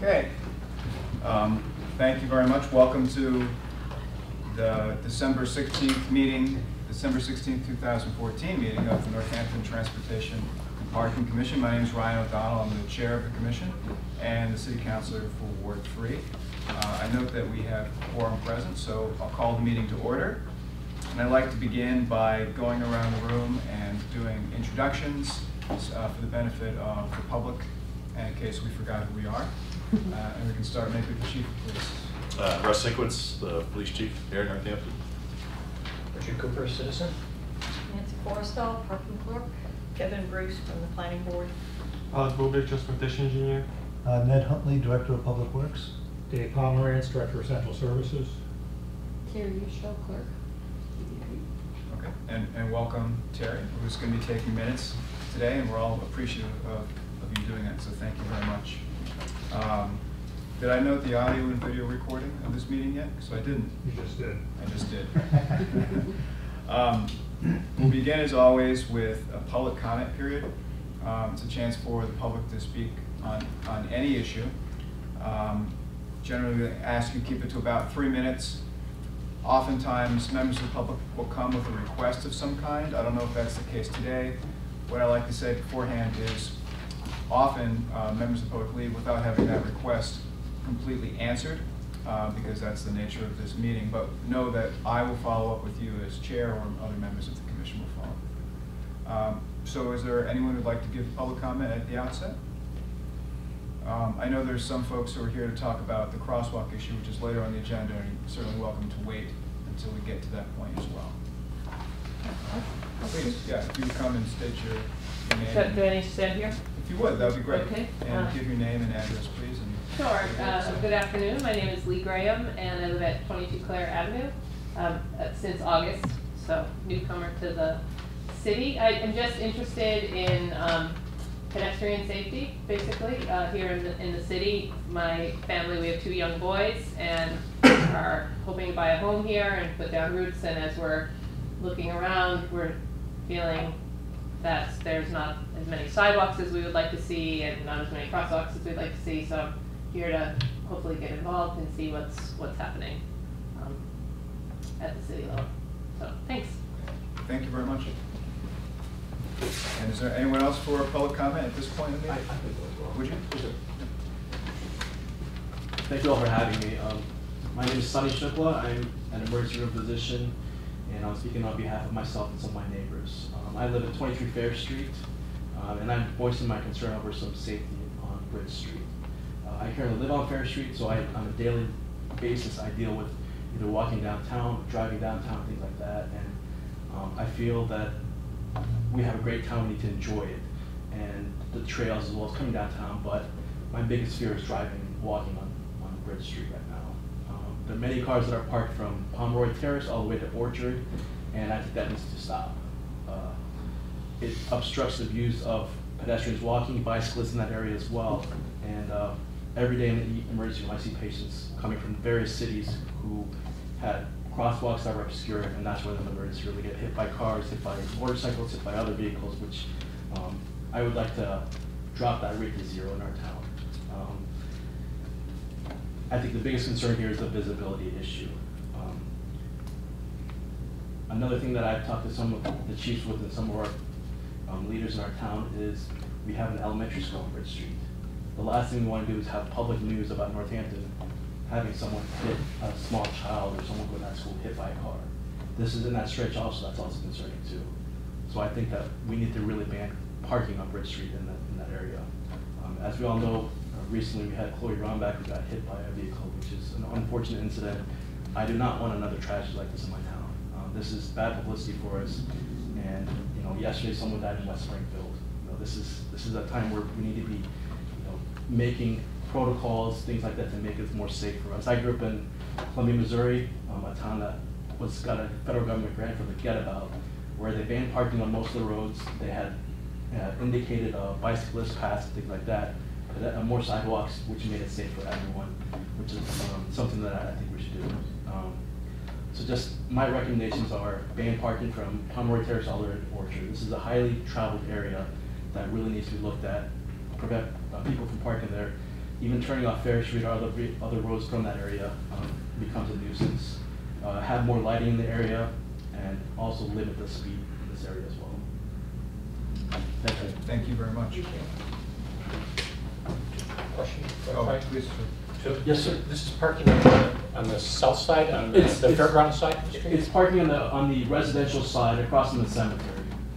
Okay. Thank you very much. Welcome to the December 16th meeting, December 16th, 2014 meeting of the Northampton Transportation and Parking Commission. My name is Ryan O'Donnell. I'm the chair of the commission and the city councilor for Ward 3. I note that we have quorum present, so I'll call the meeting to order. And I'd like to begin by going around the room and doing introductions for the benefit of the public, and in case we forgot who we are. And we can start maybe with the chief of police. Russ Sinkwitz, the police chief here in Northampton. Richard Cooper, citizen. Nancy Forrestal, parking clerk. Kevin Bruce from the planning board. Alex Bobik, transportation engineer. Ned Huntley, director of public works. Dave Pomerantz, director of central services. Terry Ushel, clerk. Okay, and welcome Terry, who's going to be taking minutes today, and we're all appreciative of you doing that, so thank you very much. Did I note the audio and video recording of this meeting yet? So I didn't. You just did. I just did. We'll begin as always with a public comment period. It's a chance for the public to speak on any issue. Generally, we ask you to keep it to about 3 minutes. Oftentimes, members of the public will come with a request of some kind. I don't know if that's the case today. What I like to say beforehand is often members of the public leave without having that request completely answered, because that's the nature of this meeting. But know that I will follow up with you as chair, or other members of the commission will follow. So is there anyone who'd like to give public comment at the outset? I know there's some folks who are here to talk about the crosswalk issue, which is later on the agenda, and you're certainly welcome to wait until we get to that point as well. Please, yeah, if you would come and state your name. Do I need to stand here? If you would, that would be great. Okay. And give your name and address, please. And Sure. Good afternoon. My name is Lee Graham, and I live at 22 Clare Avenue since August, so newcomer to the city. I'm just interested in pedestrian safety, basically, here in the city. My family, we have 2 young boys, and are hoping to buy a home here and put down roots. And as we're looking around, we're feeling that there's not as many sidewalks as we would like to see, and not as many crosswalks as we'd like to see. So I'm here to hopefully get involved and see what's happening at the city level. So thanks. thank you very much. And is there anyone else for public comment at this point in the meeting? I think those well. Would you? Thank you all for having me. My name is Sunny Shukla. I'm an emergency room physician, and I'm speaking on behalf of myself and some of my neighbors. I live at 23 Fair Street, and I'm voicing my concern over some safety on Bridge Street. I currently live on Fair Street, so on a daily basis I deal with either walking downtown, driving downtown, things like that, and I feel that we have a great town, we need to enjoy it, and the trails as well as coming downtown, but my biggest fear is driving and walking on Bridge Street right now. There are many cars that are parked from Pomeroy Terrace all the way to Orchard, and I think that needs to stop. It obstructs the views of pedestrians walking, bicyclists in that area as well, and every day in the emergency room I see patients coming from various cities who had crosswalks that were obscured, and that's where the emergency room, they get hit by cars, hit by motorcycles, hit by other vehicles, which I would like to drop that rate to 0 in our town. I think the biggest concern here is the visibility issue. Another thing that I've talked to some of the chiefs with and some of our leaders in our town is we have an elementary school on Bridge Street. The last thing we want to do is have public news about Northampton having someone hit a small child or someone going to that school hit by a car. This is in that stretch also, that's also concerning too. So I think that we need to really ban parking on Bridge Street in that area. As we all know, recently we had Chloe Rombach who got hit by a vehicle, which is an unfortunate incident. I do not want another tragedy like this in my town. This is bad publicity for us, and yesterday someone died in West Springfield. This is a time where we need to be making protocols, things like that, to make it more safe for us. I grew up in Columbia, Missouri, a town that got a federal government grant for the Get About, where they banned parking on most of the roads. They had indicated bicyclists paths, things like that, more sidewalks, which made it safe for everyone, which is something that I think we should do. So just my recommendations are ban parking from Pomeroy Terrace all the way to Orchard. This is a highly traveled area that really needs to be looked at, prevent people from parking there. even turning off Fair Street or other roads from that area becomes a nuisance. Have more lighting in the area, and also limit the speed in this area as well. Thank you. Thank you very much. Question? Oh, please, sir. So Yes, sir. This is parking on the south side, on the It's- fairground side of the street? It's parking on the residential side across from the cemetery.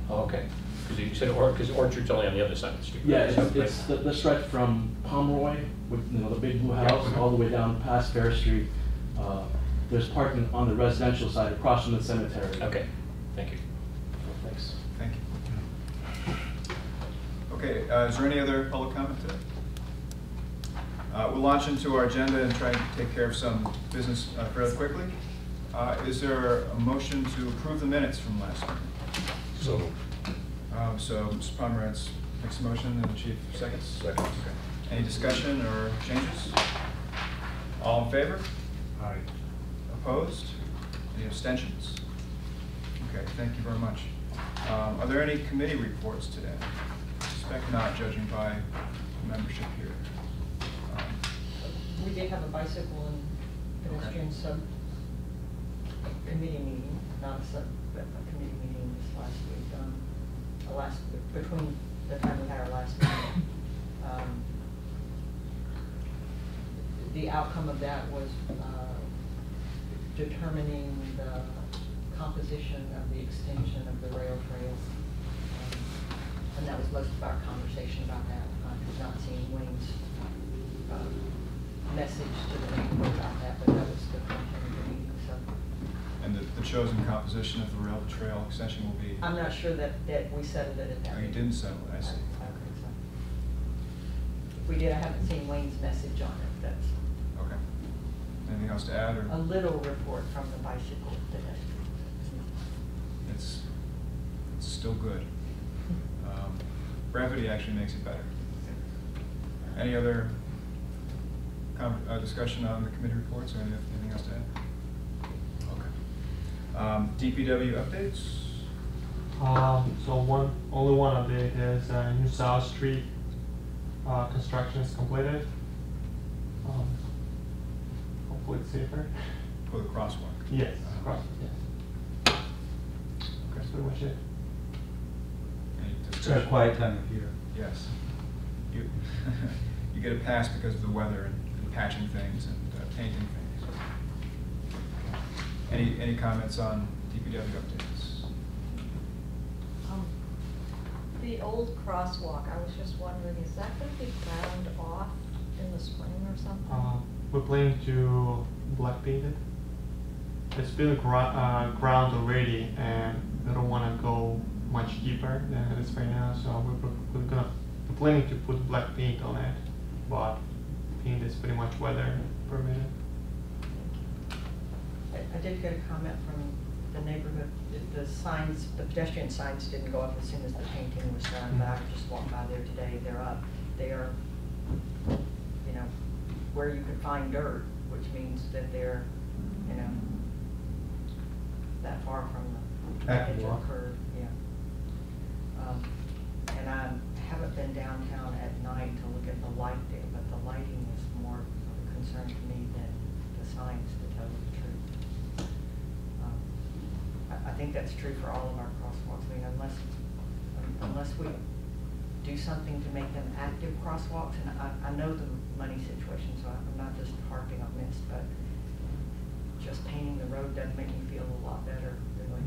Oh, okay. Because you said, because Orchard's only on the other side of the street. Yeah, right? it's the stretch from Pomeroy, with, the big blue house, all the way down past Fair Street. There's parking on the residential side across from the cemetery. Okay, thank you. Thanks. Thank you. Okay, is there any other public comment today? We'll launch into our agenda and try and take care of some business fairly quickly. Is there a motion to approve the minutes from last meeting? So, So Mr. Pomerantz makes a motion and the chief seconds. second. Okay. Any discussion or changes? All in favor? Aye. Opposed? Any abstentions? Okay, thank you very much. Are there any committee reports today? Suspect not, judging by membership here. We did have a bicycle and pedestrian sub-committee meeting, not but a committee meeting this last week. Between the time we had our last meeting. The outcome of that was determining the composition of the extension of the rail trails. And that was most of our conversation about that. I have not seen Wayne's message to the neighborhood about that, but that was the content of the meeting. So And the chosen composition of the rail trail extension will be? I'm not sure that we settled it at that Oh, you meeting. didn't settle it, I see. Okay, so if we did, I haven't seen Wayne's message on it. That's Okay. Anything else to add, or? a little report from the bicycle pedestrian. It's still good. Brevity actually makes it better. Any other discussion on the committee reports, or anything else to add? Okay. DPW updates? So only one update is New South Street construction is completed. Hopefully it's safer. For the crosswalk? Yes, cross, yes. That's pretty much it. Any It's discussion? a quiet time of year. Yes. You, you get a pass because of the weather and patching things and painting things. Any comments on DPW updates? The old crosswalk, I was just wondering, is that going to be ground off in the spring or something? We're planning to black paint it. It's been ground already, and we don't want to go much deeper than it is right now. So we're planning to put black paint on it, but paint is pretty much weather permitted. I did get a comment from the neighborhood. The signs, the pedestrian signs didn't go up as soon as the painting was done, but I just walked by there today. They're up. They are, where you could find dirt, which means that they're, that far from the edge of the curve. Yeah. And I haven't been downtown at night to look at the light there, but the lighting is more of a concern to me than the signs, to tell you the truth. I think that's true for all of our crosswalks. I mean, unless we do something to make them active crosswalks, and I know the money situation, so I'm not just harping on this, but just painting the road doesn't make me feel a lot better, really.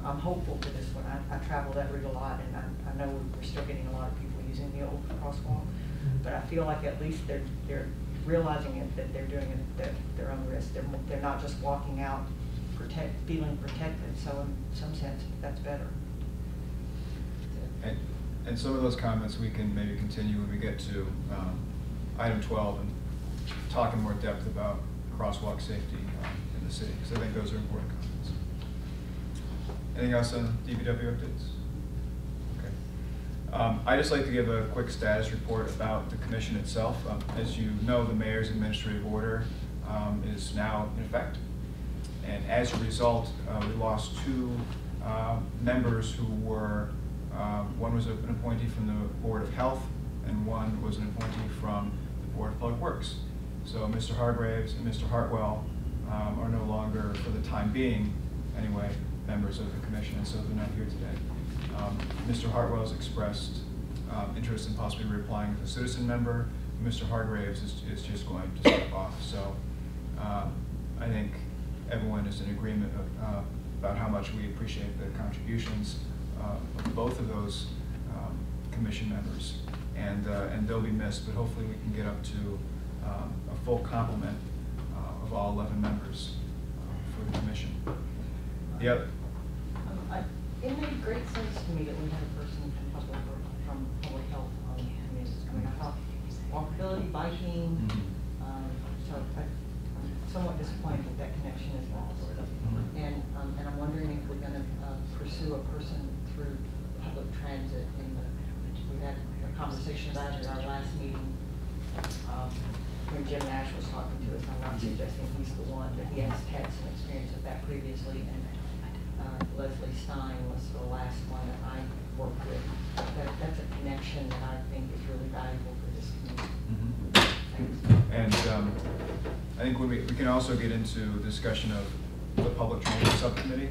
I'm hopeful for this one. I travel that route a lot, and I know we're still getting a lot of people using the old crosswalk, but I feel like at least they're realizing it, that they're doing it at their own risk. They're not just walking out feeling protected, so in some sense, that's better. And some of those comments we can maybe continue when we get to item 12 and talk in more depth about crosswalk safety in the city, because I think those are important comments. Anything else on DPW updates? Okay. I'd just like to give a quick status report about the commission itself. As you know, the mayor's administrative order is now in effect. And as a result, we lost two members who were, one was an appointee from the Board of Health, and one was an appointee from the Board of Public Works. So Mr. Hargraves and Mr. Hartwell are no longer, for the time being anyway, members of the commission, and so they're not here today. Mr. Hartwell has expressed interest in possibly reapplying as a citizen member. Mr. Hargraves is just going to step off. So I think everyone is in agreement about how much we appreciate the contributions of both of those commission members, and they'll be missed, but hopefully we can get up to a full complement of all 11 members for the commission. Yep. It made great sense to me that we had a person from public health on the committee. I mean, I thought walkability, biking, so I'm somewhat disappointed that that connection is lost. And I'm wondering if we're going to pursue a person through public transit. We had a conversation about it at our last meeting when Jim Nash was talking to us. I'm not suggesting he's the one, but he has had some experience with that previously. And Leslie Stein was the last one that I worked with. That's a connection that I think is really valuable for this community. And I think we can also get into discussion of the public transit subcommittee,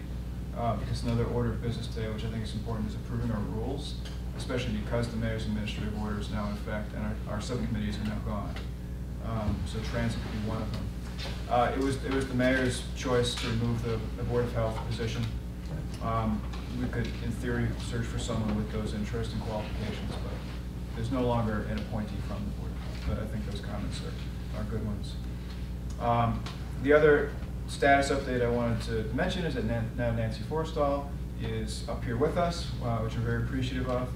because another order of business today, which I think is important, is approving our rules, especially because the mayor's administrative order is now in effect and our subcommittees are now gone. So transit could be one of them. It was the mayor's choice to remove the Board of Health position. We could, in theory, search for someone with those interests and qualifications, but there's no longer an appointee from the Board of Health. But I think those comments are good ones. The other status update I wanted to mention is that now Nancy Forstall is up here with us, which we're very appreciative of,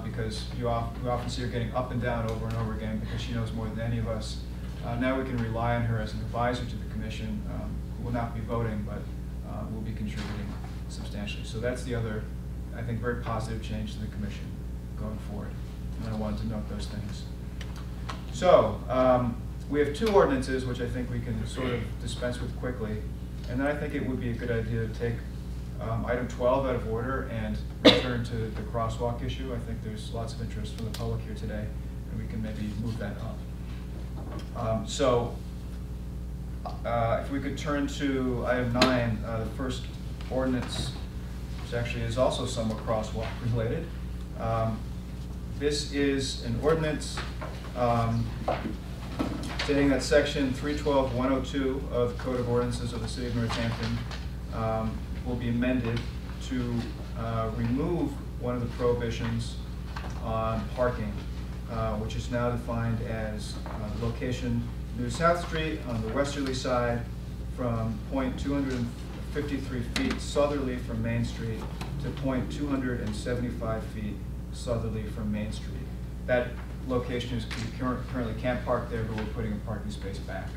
because we often see her getting up and down over and over again because she knows more than any of us. Now we can rely on her as an advisor to the commission, who will not be voting, but will be contributing substantially. So that's the other, I think, very positive change to the commission going forward. And I wanted to note those things. So we have two ordinances which I think we can sort of dispense with quickly. And then I think it would be a good idea to take item 12 out of order and return to the crosswalk issue. I think there's lots of interest from the public here today, and we can maybe move that up. If we could turn to item 9, the first ordinance, which actually is also somewhat crosswalk related. This is an ordinance stating that section 312.102 of the Code of Ordinances of the City of Northampton will be amended to remove one of the prohibitions on parking, which is now defined as location New South Street on the westerly side from point 253 feet southerly from Main Street to point 275 feet southerly from Main Street. That location is, we currently can't park there, but we're putting a parking space back.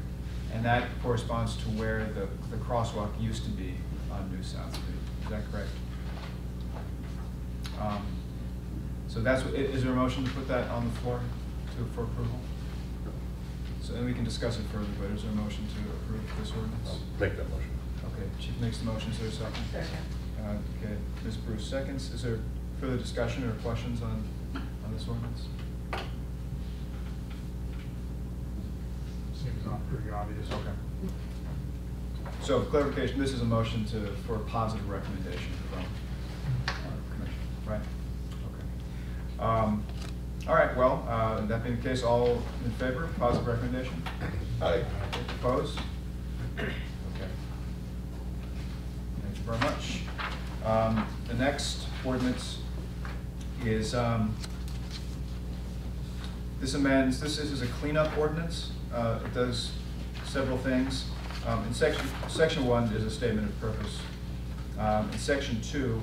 And that corresponds to where the crosswalk used to be on New South Street. Is that correct? So that's what, is there a motion to put that on the floor for approval? So then we can discuss it further, but is there a motion to approve this ordinance? I'll make that motion. Okay, Chief makes the motion, is there a second? Second. Okay, Ms. Bruce seconds. Is there further discussion or questions on this ordinance? Seems not pretty obvious. Okay. So for clarification, this is a motion for a positive recommendation from the commission, right? Okay. All right, well, that being the case, all in favor, positive recommendation? Aye. Opposed? Okay. Thank you very much. The next ordinance is, this is a cleanup ordinance. It does several things. In section 1 is a statement of purpose. In section 2,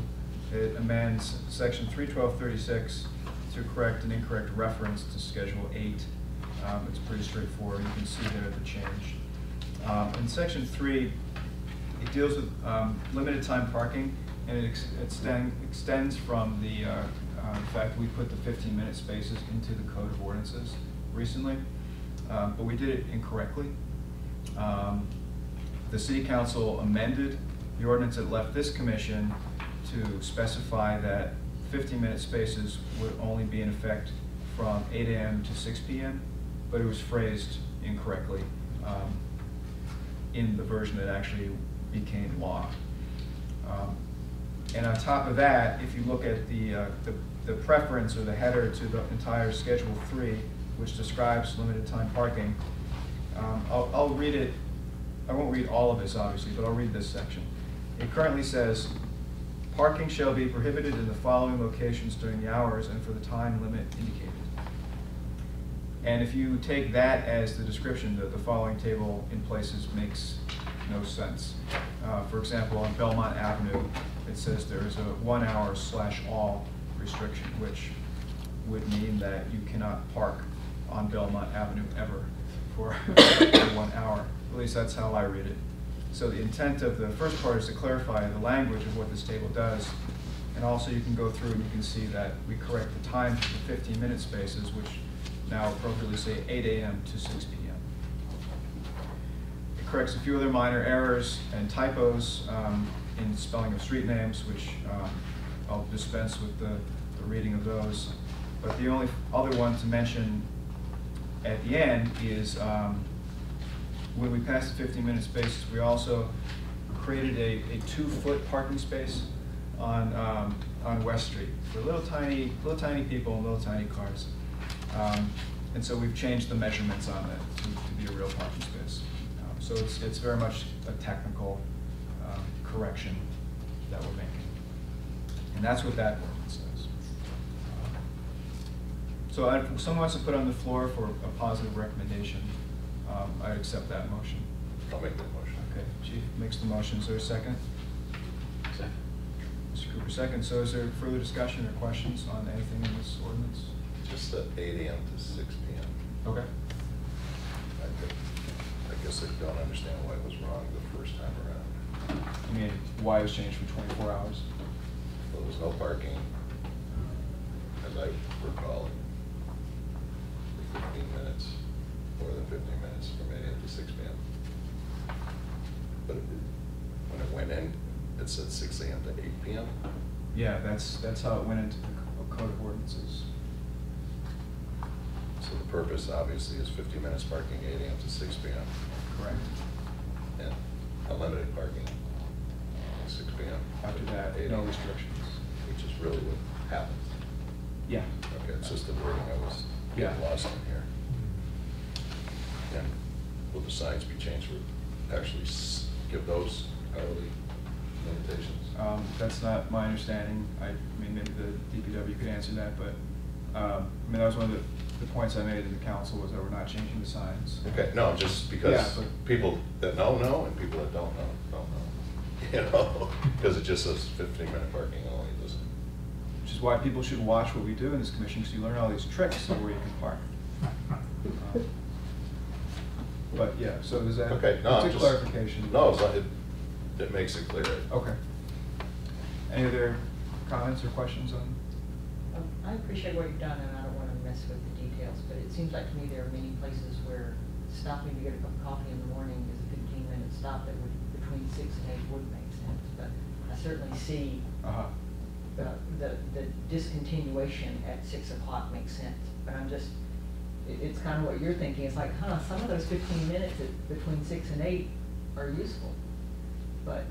it amends section 312.36 to correct an incorrect reference to Schedule 8. It's pretty straightforward. You can see there the change. In section 3, it deals with limited time parking, and it extends from the fact that we put the 15-minute spaces into the Code of Ordinances recently, but we did it incorrectly. The City Council amended the ordinance that left this commission to specify that 15-minute spaces would only be in effect from 8 a.m. to 6 p.m., but it was phrased incorrectly in the version that actually became law. And on top of that, if you look at the preference or the header to the entire Schedule 3, which describes limited time parking, I'll read it. I won't read all of this, obviously, but I'll read this section. It currently says, parking shall be prohibited in the following locations during the hours and for the time limit indicated. And if you take that as the description, the following table in places makes no sense. For example, on Belmont Avenue, it says there is a 1 hour /all restriction, which would mean that you cannot park on Belmont Avenue ever for 1 hour. At least that's how I read it. So the intent of the first part is to clarify the language of what this table does. And also you can go through and you can see that we correct the time for the 15-minute spaces, which now appropriately say 8 a.m. to 6 p.m. It corrects a few other minor errors and typos in spelling of street names, which I'll dispense with the reading of those. But the only other one to mention at the end is when we passed the 15-minute spaces, we also created a 2-foot parking space on West Street for little tiny people and little tiny cars. And so we've changed the measurements on it to be a real parking space. So it's very much a technical correction that we're making. And that's what that ordinance says. So if someone wants to put on the floor for a positive recommendation, I'd accept that motion. I'll make that motion. Okay, Chief makes the motion. Is there a second? Second. Mr. Cooper, second. So is there further discussion or questions on anything in this ordinance? Just the 8 a.m. to 6 p.m. Okay. I guess I don't understand why it was wrong the first time around. I mean, why it was changed from 24 hours? Well, there was no parking, as I recall, for 15 minutes, more than 15 minutes from 8 a.m. to 6 p.m. But when it went in, it said 6 a.m. to 8 p.m. Yeah, that's how it went into the code of ordinances. So the purpose obviously is 50 minutes parking, 8 a.m. to 6 p.m. Correct. And unlimited parking, 6 p.m. After that, 8 no a.m., restrictions. which is really what happens. Yeah. Okay, it's just the wording I was getting lost in here. And will the signs be changed for actually give those hourly limitations? That's not my understanding. I mean, maybe the DPW could answer that, but I mean, that was one of the points I made in the council was that we're not changing the signs. Okay, no, just because Yeah, but people that know, and people that don't know, don't know. You know, because it just says 15-minute parking only, doesn't it? which is why people should watch what we do in this commission, because you learn all these tricks of where you can park. But yeah, so is that Okay, no, it's I'm a just, clarification? no, it makes it clear. Okay. Any other comments or questions on? I appreciate what you've done, and I don't want to mess with the details, but it seems like to me there are many places where stopping to get a cup of coffee in the morning is a 15-minute stop that would, between 6 and 8 would make sense. But I certainly see the discontinuation at 6 o'clock makes sense. But I'm just, it's kind of what you're thinking. It's like, some of those 15 minutes between 6 and 8 are useful. But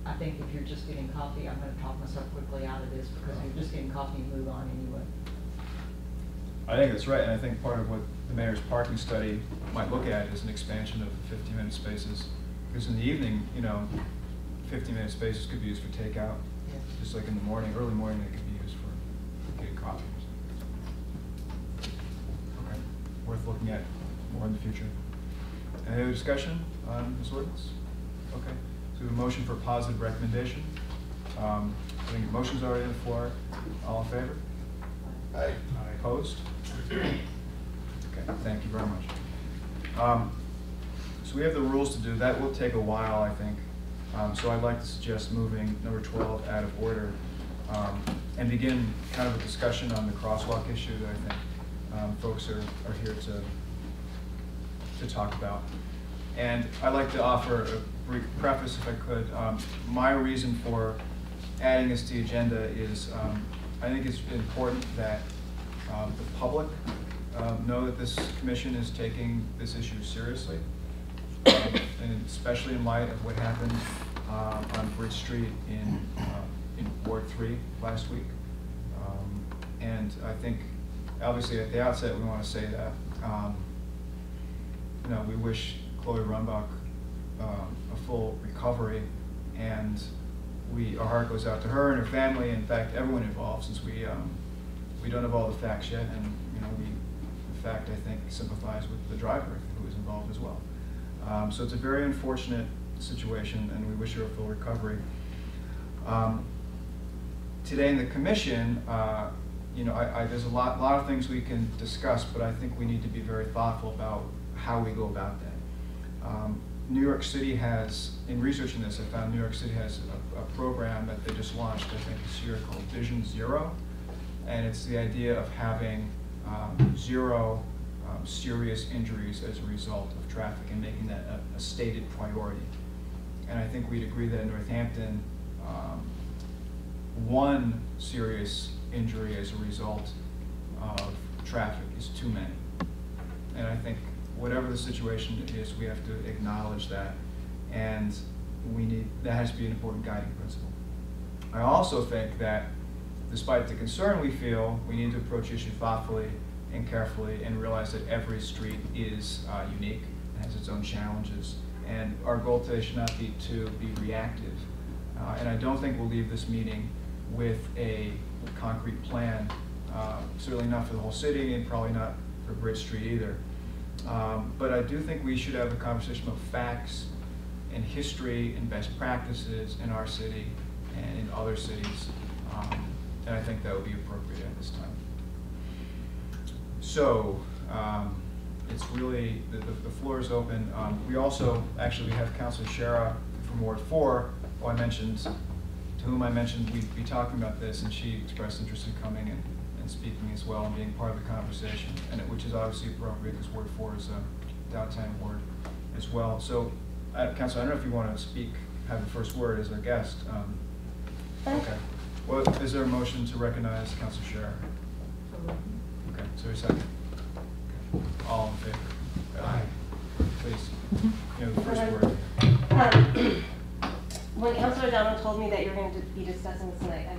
I think if you're just getting coffee, I'm going to talk myself quickly out of this, because if you're just getting coffee, you move on anyway. I think that's right, and I think part of what the mayor's parking study might look at is an expansion of 15-minute spaces. Because in the evening, 15-minute spaces could be used for takeout. Yeah. Just like in the morning, early morning, they could be used for getting coffee. Okay, worth looking at more in the future. Any other discussion on this ordinance? Okay, so we have a motion for positive recommendation. I think the motion's already on the floor. All in favor? Aye. Opposed? Okay, thank you very much. So we have the rules to do. That will take a while, I think. So I'd like to suggest moving number 12 out of order and begin kind of a discussion on the crosswalk issue that I think folks are here to talk about. And I'd like to offer a brief preface, if I could. My reason for adding this to the agenda is I think it's important that the public know that this commission is taking this issue seriously, and especially in light of what happened on Bridge Street in Ward 3 last week. And I think, obviously, at the outset, we want to say that we wish Chloe Rumbach a full recovery, and our heart goes out to her and her family. In fact, everyone involved, since we don't have all the facts yet, and we, in fact, I think, sympathize with the driver who was involved as well. So it's a very unfortunate situation, and we wish her a full recovery. Today in the commission, there's a lot of things we can discuss, but I think we need to be very thoughtful about how we go about that. New York City has, in researching this, I found New York City has a program that they just launched, I think, this year called Vision Zero, and it's the idea of having zero serious injuries as a result of traffic and making that a stated priority. And I think we'd agree that in Northampton, one serious injury as a result of traffic is too many. And I think whatever the situation is, we have to acknowledge that, and that has to be an important guiding principle. I also think that despite the concern we feel, we need to approach the issue thoughtfully and carefully and realize that every street is unique and has its own challenges. And our goal today should not be to be reactive. And I don't think we'll leave this meeting with a concrete plan, certainly not for the whole city and probably not for Bridge Street either. But I do think we should have a conversation about facts and history and best practices in our city and in other cities. And I think that would be appropriate at this time. So it's really, the floor is open. We also, actually, we have Councilor Shara from Ward 4, to whom I mentioned we'd be talking about this, and she expressed interest in coming and speaking as well and being part of the conversation, which is obviously appropriate because Ward 4 is a downtown ward as well. So, Councilor, I don't know if you want to speak, have the first word as our guest. Okay. Well, is there a motion to recognize Councilor Shara? Okay, is there a second? Okay. All in favor? Aye. Please, the first word. When Councilor O'Donnell told me that you were going to be discussing this tonight, I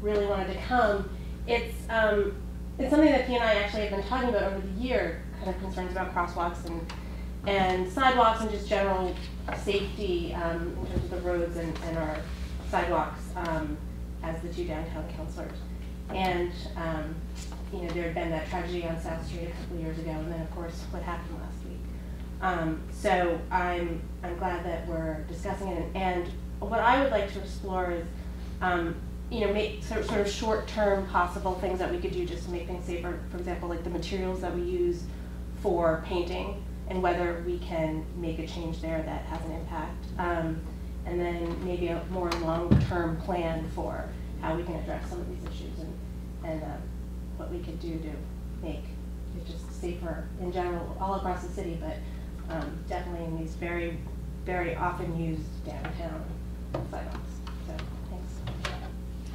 really wanted to come. It's something that he and I actually have been talking about over the year, kind of concerns about crosswalks and sidewalks and just general safety in terms of the roads and our sidewalks as the two downtown councilors. And there had been that tragedy on South Street a couple of years ago, and then of course what happened last week. So I'm glad that we're discussing it, and what I would like to explore is make sort of short-term possible things that we could do just to make things safer. For example, like the materials that we use for painting and whether we can make a change there that has an impact. And then maybe a more long-term plan for how we can address some of these issues and what we could do to make it just safer in general all across the city, but definitely in these very, very often used downtown sidewalks. So, thanks.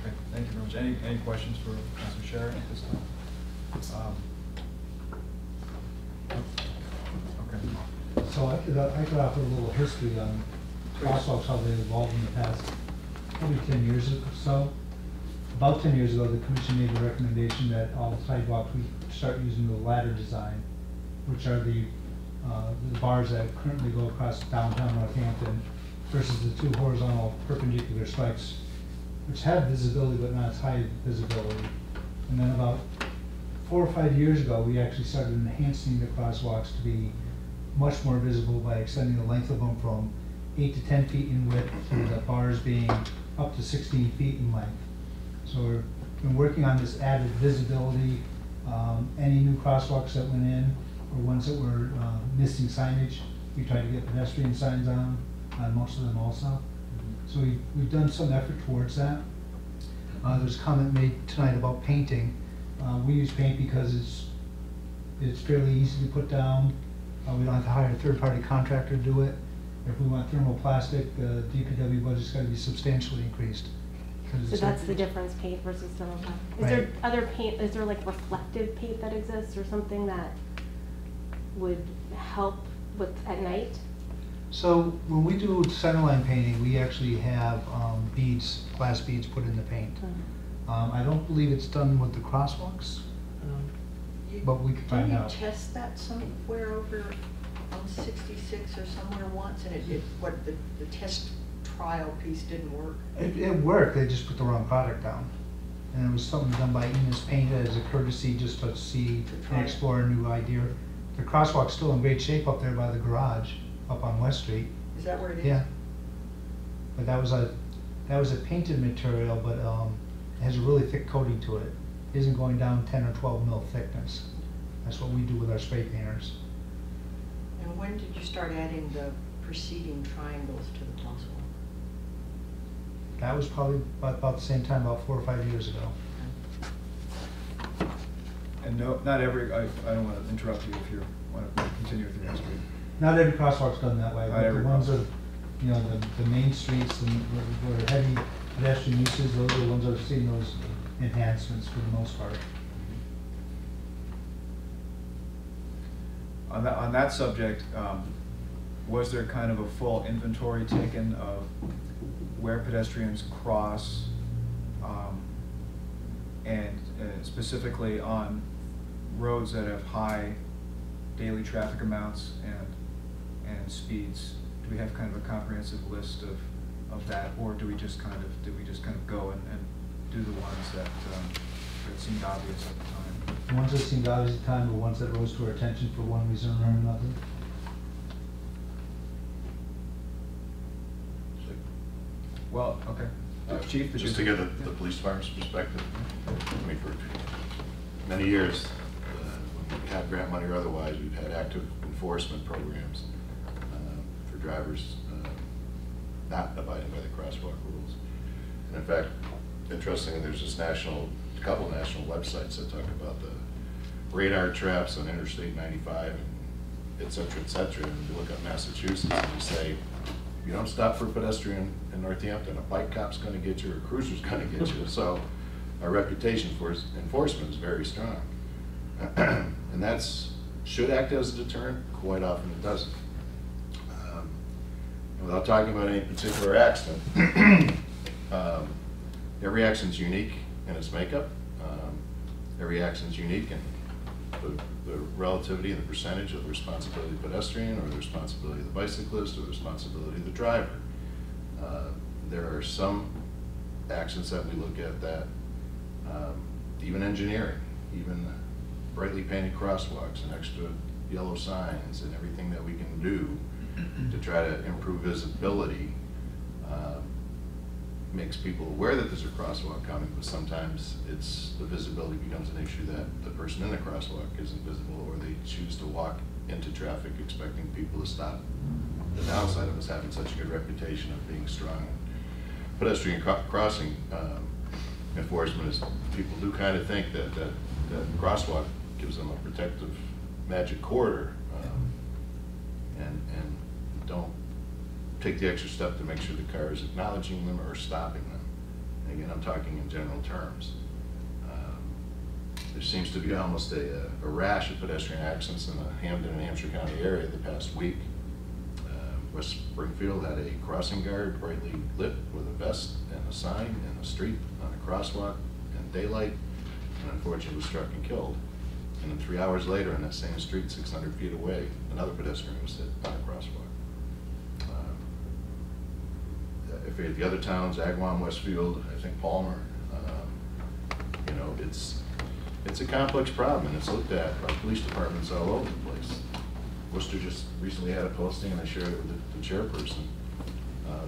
Okay, thank you very much. Any questions for Councilor Sharon at this time? Okay. So I could offer a little history on crosswalks, how they evolved in the past, probably 10 years or so. About 10 years ago, the commission made a recommendation that all sidewalks, we start using the ladder design, which are the bars that currently go across downtown Northampton versus the two horizontal perpendicular spikes, which have visibility but not as high visibility. And then about 4 or 5 years ago, we actually started enhancing the crosswalks to be much more visible by extending the length of them from 8 to 10 feet in width to the bars being up to 16 feet in length. So we've been working on this added visibility. Any new crosswalks that went in or ones that were missing signage, we tried to get pedestrian signs on most of them also. So we've done some effort towards that. There's a comment made tonight about painting. We use paint because it's fairly easy to put down. We don't have to hire a third-party contractor to do it. If we want thermoplastic, the DPW budget's got to be substantially increased. 'cause So it's that's the difference, paint versus demo paint. Is there Right. other paint, is there like reflective paint that exists or something that would help with at night? So when we do centerline painting, we actually have beads, glass beads put in the paint. I don't believe it's done with the crosswalks, but we can find out. Didn't you test that somewhere over on 66 or somewhere once, and the test trial piece didn't work? It worked, they just put the wrong product down. And it was something done by Enos Paint as a courtesy just to see To try and it. explore a new idea. The crosswalk's still in great shape up there by the garage, up on West Street. Is that where it is? Yeah. But that was a painted material, but it has a really thick coating to it. It isn't going down 10 or 12 mil thickness. That's what we do with our spray painters. And when did you start adding the preceding triangles to the crosswalk? That was probably about the same time, about 4 or 5 years ago. And no, not every, I don't want to interrupt you if you want to continue with your history. Not every crosswalk's done that way, Not but every the ones crosswalk. that, you know, the main streets and where heavy pedestrian uses, those are the ones that are seeing those enhancements for the most part. On that subject, was there kind of a full inventory taken of where pedestrians cross, and specifically on roads that have high daily traffic amounts and speeds? Do we have kind of a comprehensive list of that, or do we just kind of go and do the ones that seemed obvious at the time? The ones that seemed obvious at the time were ones that rose to our attention for one reason or another. Well, okay. Chief, did you? Just to get the police department's perspective, I mean, for many years, when we had grant money or otherwise, we've had active enforcement programs for drivers not abiding by the crosswalk rules. And in fact, interestingly, there's this a couple national websites that talk about the radar traps on Interstate 95, and et cetera, and you look up Massachusetts and you say, you don't stop for a pedestrian in Northampton, a bike cop's gonna get you, or a cruiser's gonna get you. So our reputation for enforcement is very strong. And should act as a deterrent, quite often it doesn't. And without talking about any particular accident, every accident's unique in its makeup. Every accident's unique in the relativity and the percentage of the responsibility of the pedestrian, or the responsibility of the bicyclist, or the responsibility of the driver. There are some accidents that we look at that, even engineering, even brightly painted crosswalks and extra yellow signs and everything that we can do to try to improve visibility makes people aware that there's a crosswalk coming, but sometimes the visibility becomes an issue that the person in the crosswalk isn't visible, or they choose to walk into traffic expecting people to stop. The downside of us having such a good reputation of being strong pedestrian crossing enforcement is people do kind of think that crosswalk gives them a protective magic corridor, and don't take the extra step to make sure the car is acknowledging them or stopping them. And again, I'm talking in general terms. There seems to be almost a rash of pedestrian accidents in the Hampden and Hampshire County area the past week. West Springfield had a crossing guard brightly lit with a vest and a sign in the street on a crosswalk in daylight, and unfortunately was struck and killed. And then 3 hours later, in that same street, 600 feet away, another pedestrian was hit on a crosswalk. If you had the other towns, Agawam, Westfield, I think Palmer, you know, it's a complex problem, and it's looked at by police departments all over the place. Worcester just recently had a posting, and I shared it with the chairperson.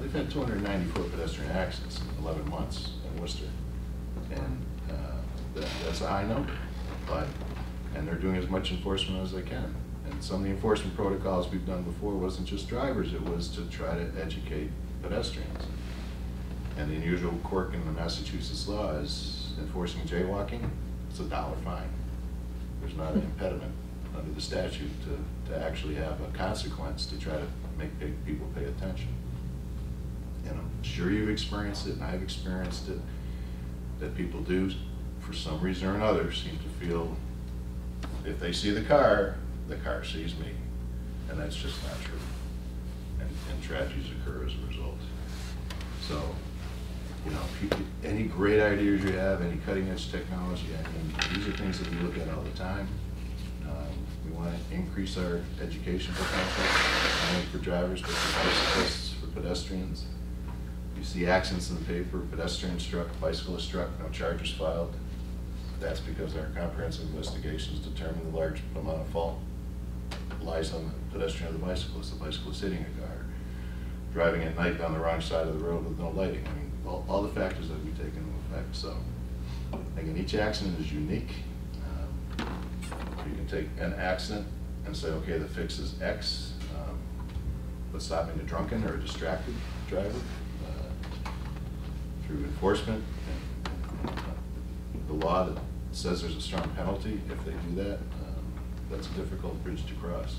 They've had 294 pedestrian accidents in 11 months in Worcester, and that's a high number. And they're doing as much enforcement as they can. And some of the enforcement protocols we've done before wasn't just drivers; it was to try to educate pedestrians. And the unusual quirk in the Massachusetts law is enforcing jaywalking. It's a $1 fine. There's not an impediment under the statute to actually have a consequence to try to make people pay attention. And I'm sure you've experienced it, and I've experienced it. that people do, for some reason or another, seem to feel if they see the car sees me. And that's just not true. And tragedies occur as a result. So, you know, any great ideas you have, any cutting edge technology, I mean, these are things that we look at all the time. We want to increase our education potential, not only for drivers, but for bicyclists, for pedestrians. You see accidents in the paper, pedestrian struck, bicyclist struck, no charges filed. That's because our comprehensive investigations determine the large amount of fault lies on the pedestrian or the bicyclist hitting a car, driving at night down the wrong side of the road with no lighting. I mean, all the factors that we take into effect. So, again, each accident is unique. You can take an accident and say, okay, the fix is X, but stopping a drunken or a distracted driver through enforcement and the law that says there's a strong penalty if they do that, that's a difficult bridge to cross.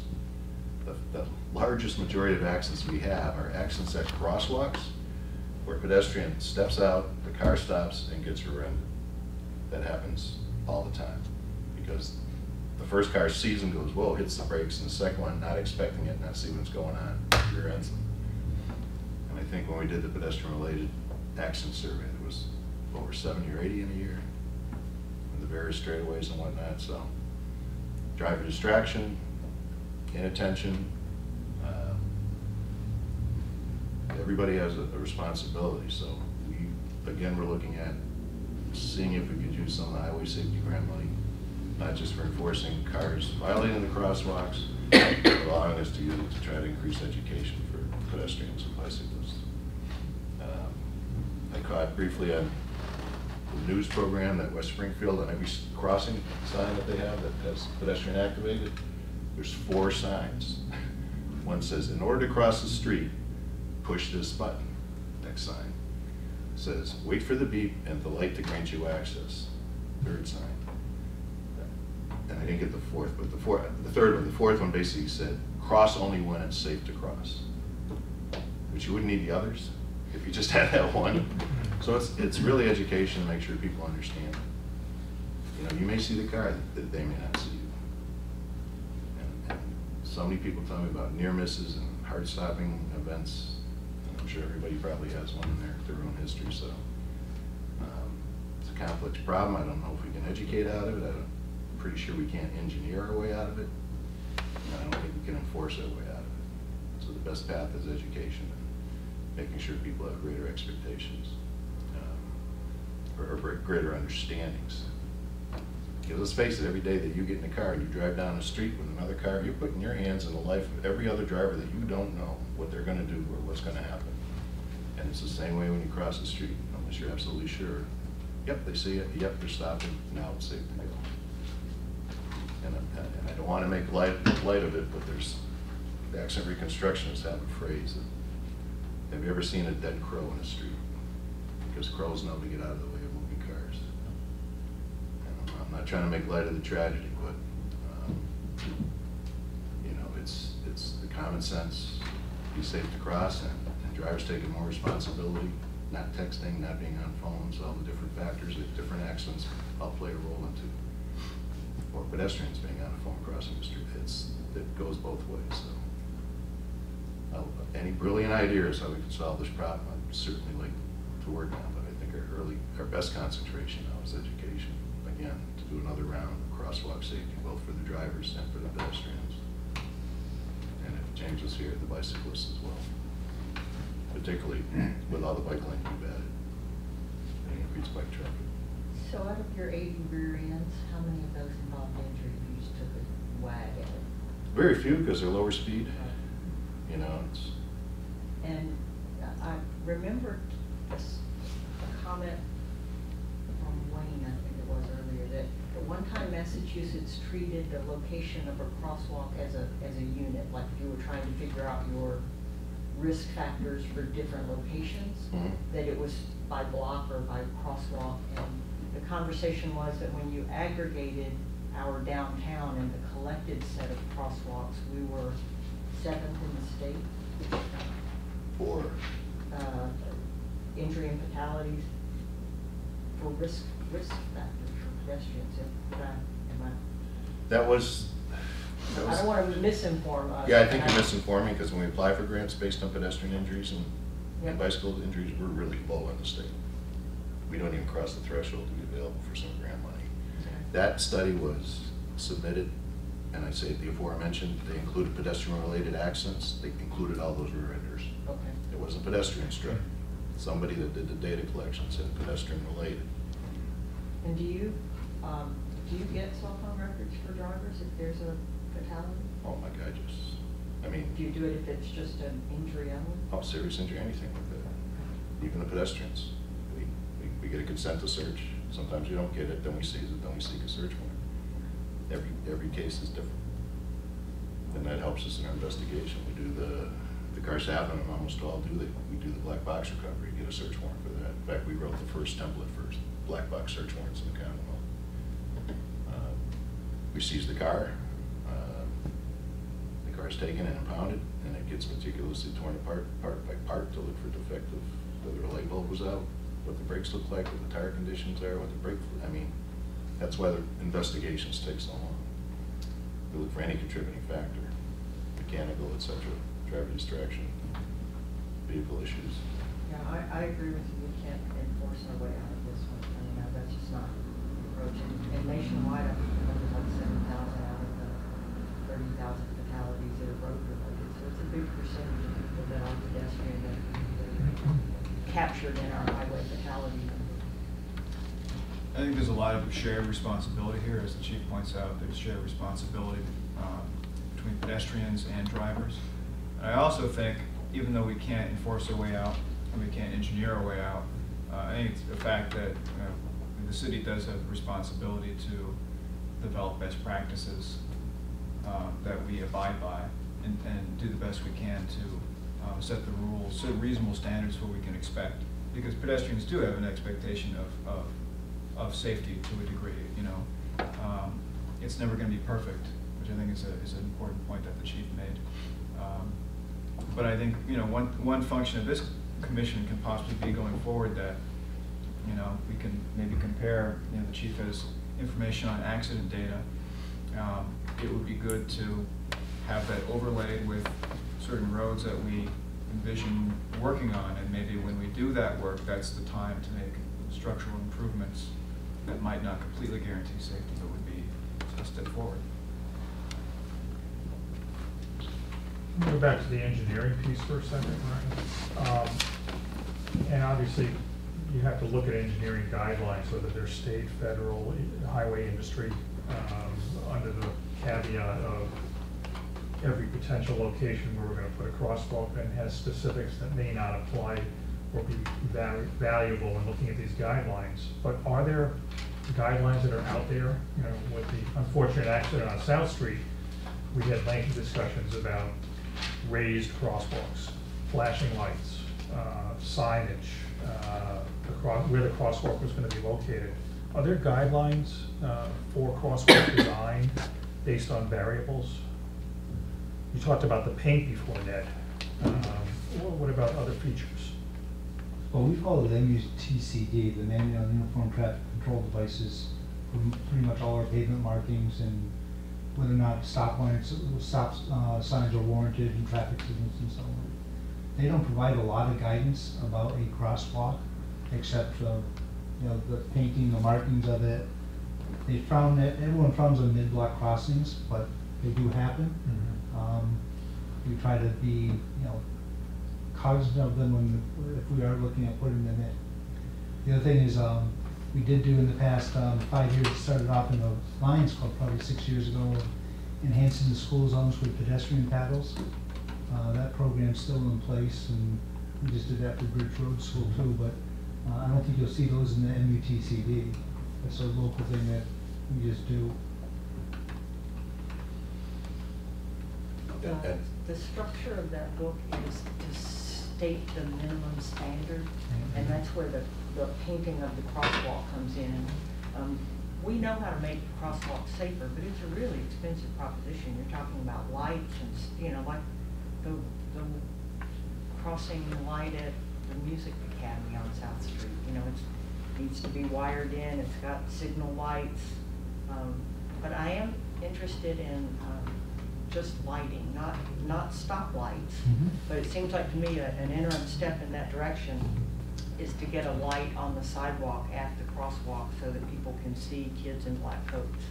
The largest majority of accidents we have are accidents at crosswalks where a pedestrian steps out, the car stops, and gets rear-ended. That happens all the time because the first car sees and goes, whoa, hits the brakes, and the second one, not expecting it, not see what's going on, rear-ends them. And I think when we did the pedestrian-related accident survey, there was over 70 or 80 in a year, in the various straightaways and whatnot. So, driver distraction, inattention, everybody has a responsibility. So, we're looking at seeing if we could use some of the highway safety grant money, not just for enforcing cars violating the crosswalks, but allowing us to use it to try to increase education for pedestrians and bicyclists. I caught briefly on the news program that West Springfield, on every crossing sign that they have that has pedestrian activated, there's 4 signs. One says, in order to cross the street, push this button. Next sign says, wait for the beep and the light to grant you access. Third sign. And I didn't get the fourth, but the fourth one basically said, cross only when it's safe to cross. But you wouldn't need the others if you just had that one. So it's really education to make sure people understand. You know, you may see the car that they may not see you. And so many people tell me about near misses and hard stopping events. And I'm sure everybody probably has one in their own history. So it's a complex problem. I don't know if we can educate out of it. I'm pretty sure we can't engineer our way out of it. And I don't think we can enforce our way out of it. So the best path is education and making sure people have greater expectations. Or greater understandings. Because let's face it, every day that you get in a car and you drive down the street with another car, you're putting your hands in the life of every other driver that you don't know what they're going to do or what's going to happen. And it's the same way when you cross the street, unless you're absolutely sure. Yep, they see it. Yep, they're stopping. Now it's safe to go. And I don't want to make light of it, but there's the accident reconstructionists have a phrase. Have you ever seen a dead crow in a street? Because crows know to get out of the way of moving cars. And I'm not trying to make light of the tragedy, but you know, it's the common sense. Be safe to cross, and drivers taking more responsibility, not texting, not being on phones, all the different factors that different accidents all play a role into. Or pedestrians being on a phone crossing the street. It goes both ways. So, any brilliant ideas how we can solve this problem? I'd certainly like to work on, but I think our best concentration now is education. Again, to do another round of crosswalk safety, both for the drivers and for the pedestrians. And if it changes here, the bicyclists as well. Particularly with all the bike lanes we've added and increased bike traffic. So out of your 80 rear ends, how many of those involved injury? You just took a wag at it. Very few, because they're lower speed. You know, And I remember a comment from Wayne, I think it was earlier, that at one time Massachusetts treated the location of a crosswalk as a unit, like if you were trying to figure out your risk factors for different locations, that it was by block or by crosswalk. And the conversation was that when you aggregated our downtown and the collected set of crosswalks, we were 7th in the state. For Injury and fatalities. for risk factors for pedestrians, That was, I don't want to misinform us. yeah, I think you're misinforming, because when we apply for grants based on pedestrian injuries and Yep. bicycle injuries, we're really low in the state. We don't even cross the threshold to be available for some grant money. That study was submitted, and I say the aforementioned, they included pedestrian-related accidents, they included all those rear enders. Okay. It was a pedestrian strike. Somebody that did the data collection said pedestrian-related. And do you get cell phone records for drivers if there's a fatality? Oh my God, just, I mean, Do you do it if it's just an injury only? oh, serious injury, anything like that. Even the pedestrians. We get a consent to search. Sometimes we don't get it, then we seize it, then we seek a search warrant. Every case is different. And that helps us in our investigation. We do the cars happen, and almost all do we do the black box recovery, get a search warrant for that. In fact, we wrote the first template for black box search warrants in the Commonwealth. We seize the car. The car is taken and impounded, and it gets meticulously torn apart, part by part, to look for defective, whether a light bulb was out, what the brakes look like, what the tire conditions are, what the brake, I mean, that's why the investigations take so long. We look for any contributing factor, mechanical, etc., driver distraction, vehicle issues. Yeah, I agree with you. We can't enforce our way out of this one. I mean, that's just not the approach. And nationwide, I think the number's like 7,000 out of the 30,000 fatalities that are road related. So it's a big percentage of people that are pedestrian that are captured in our highway fatality number. I think there's a lot of shared responsibility here, as the chief points out. There's shared responsibility between pedestrians and drivers. And I also think, even though we can't enforce our way out, and we can't engineer our way out, I think it's the fact that the city does have the responsibility to develop best practices that we abide by, and do the best we can to set the rules, set reasonable standards for what we can expect. Because pedestrians do have an expectation of safety to a degree. It's never going to be perfect, which I think is an important point that the chief made. But I think one function of this commission can possibly be going forward that we can maybe compare. The chief has information on accident data. It would be good to have that overlaid with certain roads that we envision working on, and maybe when we do that work, that's the time to make structural improvements that might not completely guarantee safety, but would be a step forward. Go back to the engineering piece for a second, right? And obviously, you have to look at engineering guidelines, whether they're state, federal, highway industry, under the caveat of every potential location where we're going to put a crosswalk and has specifics that may not apply or be valuable in looking at these guidelines. But are there guidelines that are out there? With the unfortunate accident on South Street, we had lengthy discussions about raised crosswalks, flashing lights, signage, where the crosswalk was going to be located. Are there guidelines for crosswalk design based on variables? You talked about the paint before, Ned. What about other features? Well, we follow the MUTCD, the Manual Uniform Traffic Control Devices, for pretty much all our pavement markings, and whether or not stop signs are warranted and traffic signals and so on. They don't provide a lot of guidance about a crosswalk, except the painting, the markings of it. They found that everyone frowns on mid-block crossings, but they do happen. Mm-hmm. We try to be, cognizant of them if we are looking at putting them in. The other thing is, we did do in the past 5 years, it started off in the Lions Club probably 6 years ago, enhancing the school zones with pedestrian paddles. That program's still in place, and we just did that for Bridge Road School too, but I don't think you'll see those in the MUTCD. That's a local thing that we just do. The structure of that book is to state the minimum standard, and that's where the painting of the crosswalk comes in. We know how to make crosswalks safer, but it's a really expensive proposition. You're talking about lights and, like the crossing light at the Music Academy on South Street. needs to be wired in, it's got signal lights. But I am interested in just lighting, not stoplights. But it seems like to me an interim step in that direction is to get a light on the sidewalk at the crosswalk so that people can see kids in black coats.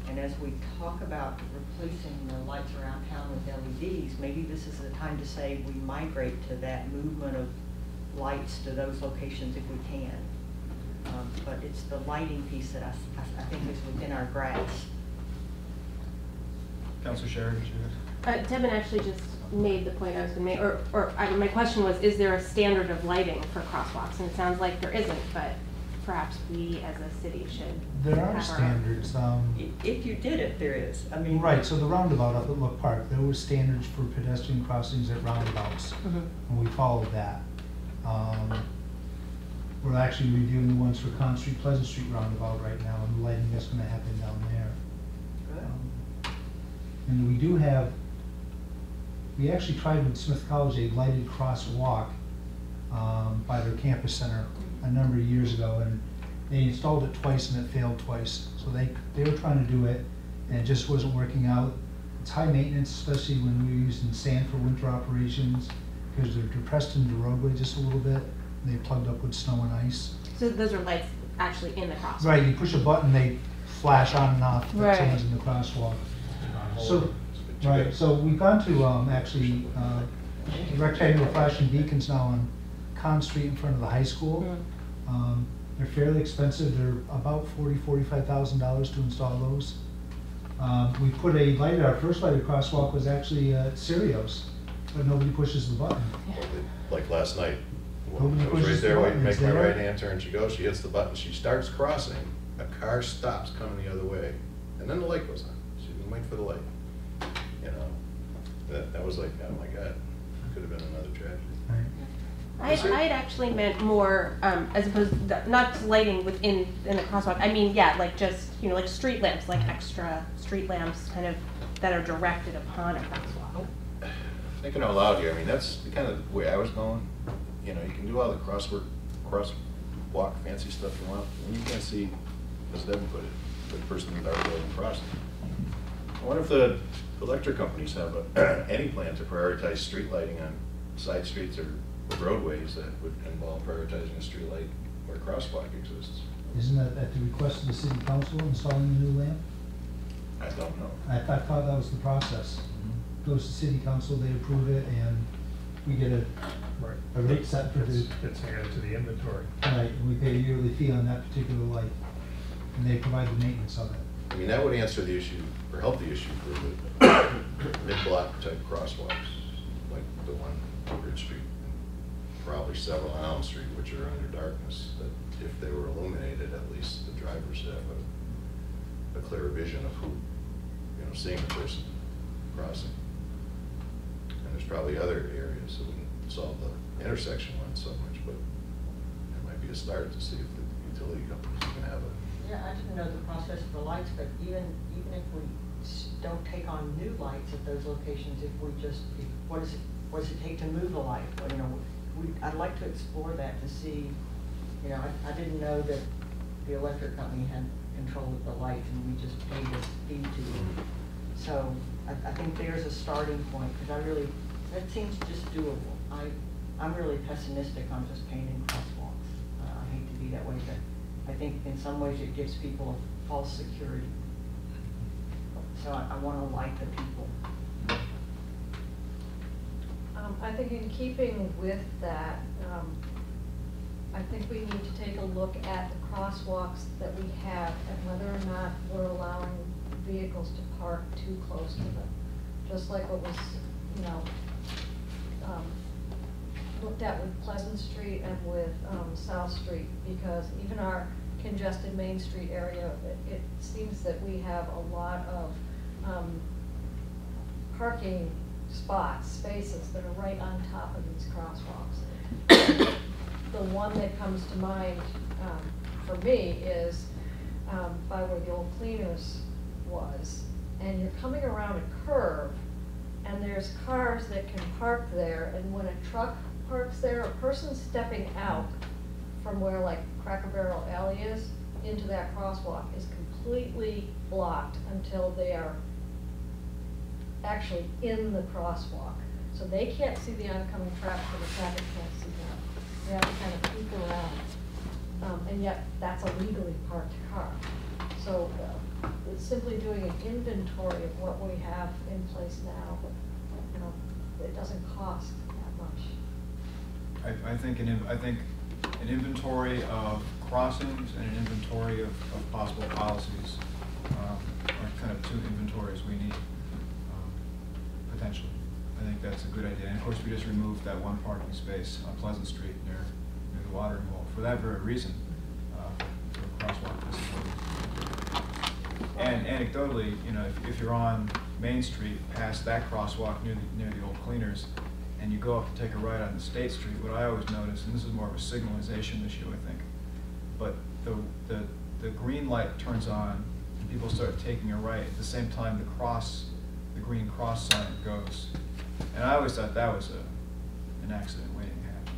And as we talk about replacing the lights around town with LEDs, maybe this is the time to say we migrate to that movement of lights to those locations if we can. But it's the lighting piece that I think is within our grasp. Councilor Sherry, Devin actually just made the point I was going to make, my question was, is there a standard of lighting for crosswalks? And it sounds like there isn't, but perhaps we as a city should. There are have our own. standards. If you did it, there is. I mean, Right, so the roundabout up at Look Park, there were standards for pedestrian crossings at roundabouts, and we followed that. We're actually reviewing the ones for Con Street, Pleasant Street roundabout right now, and the lighting that's gonna happen down there. And we do have, we actually tried with Smith College a lighted crosswalk by their campus center a number of years ago, and they installed it twice and it failed twice. So they were trying to do it, and it just wasn't working out. It's high maintenance, especially when we're using sand for winter operations, because they're depressed into the roadway just a little bit, and they plugged up with snow and ice. So those are lights actually in the crosswalk? Right, you push a button, they flash on and off that Right. someone's in the crosswalk. So, It's a bit too right, big. so we've gone to actually rectangular flashing beacons now on Con Street in front of the high school. They're fairly expensive. They're about $45,000 to install those. We put a light, our first lighted crosswalk was actually at Sirios, but nobody pushes the button. Like last night, Nobody I was right pushes the there waiting to button. make It's my there. right hand turn, she goes, she hits the button, she starts crossing, a car stops coming the other way, and then the light goes on. She didn't wait for the light, you know? That was like, oh my God, could have been another tragedy. Right. I'd actually meant more, as opposed, not lighting within the crosswalk. I mean, yeah, like just, like street lamps, like extra street lamps kind of that are directed upon a crosswalk. Thinking out loud here, I mean, that's the kind of way I was going. You know, you can do all the crosswalk fancy stuff you want, and you can't see, as Devin put it, the person in the dark road and crossing. I wonder if the electric companies have any plan to prioritize street lighting on side streets or roadways that would involve prioritizing a street light where a crosswalk exists. Isn't that at the request of the city council installing a new lamp? I don't know. I thought that was the process. Goes to city council, they approve it, and we get a rate set for the, It's added to the inventory. right, and we pay a yearly fee on that particular light, and they provide the maintenance of it. I mean, that would answer the issue, or help the issue for the mid-block type crosswalks, like the one on Bridge Street, probably several on Elm Street, which are under darkness, that if they were illuminated, at least the drivers have a clearer vision of who, seeing the person crossing. And there's probably other areas that wouldn't solve the intersection one so much, but it might be a start to see if the utility companies can have a. Yeah, I didn't know the process for lights, but even if we don't take on new lights at those locations, if we just, what does it take to move a light? Well, I'd like to explore that to see, I didn't know that the electric company had control of the lights and we just paid a fee to them. So I think there's a starting point, because that seems just doable. I'm really pessimistic on just painting crosswalks. I hate to be that way, but I think in some ways it gives people a false security. So I want to light the people. I think in keeping with that, I think we need to take a look at the crosswalks that we have and whether or not we're allowing vehicles to park too close to them. Just like what was, looked at with Pleasant Street and with South Street, because even our congested Main Street area, it seems that we have a lot of parking spaces that are right on top of these crosswalks. The one that comes to mind for me is by where the old cleaners was, and you're coming around a curve, and there's cars that can park there, and when a truck parks there, a person stepping out from where like Cracker Barrel Alley is into that crosswalk is completely blocked until they are actually in the crosswalk. So they can't see the oncoming traffic, and the traffic can't see them. They have to kind of peek around. And yet, that's a legally parked car. So it's simply doing an inventory of what we have in place now. It doesn't cost that much. I think an inventory of crossings and an inventory of possible policies are kind of two inventories we need, potentially. I think that's a good idea. And of course, we just removed that one parking space on Pleasant Street near the watering hole for that very reason, for a crosswalk visibility. And anecdotally, if you're on Main Street past that crosswalk near the old cleaners, and you go up to take a right on the State Street, what I always notice, and this is more of a signalization issue, I think, but the green light turns on and people start taking a right at the same time the green cross sign goes. And I always thought that was an accident waiting to happen.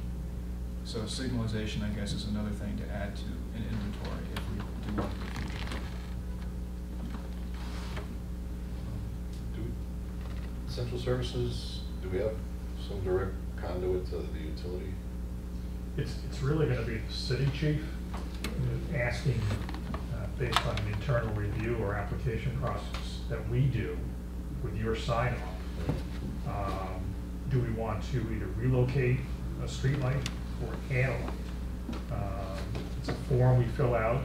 So signalization, I guess, is another thing to add to an inventory if we do want to be future. Central Services, do we have some direct conduit to the utility? It's really gonna be the city chief asking, based on an internal review or application process that we do with your sign off, do we want to either relocate a street light or add a light? It's a form we fill out.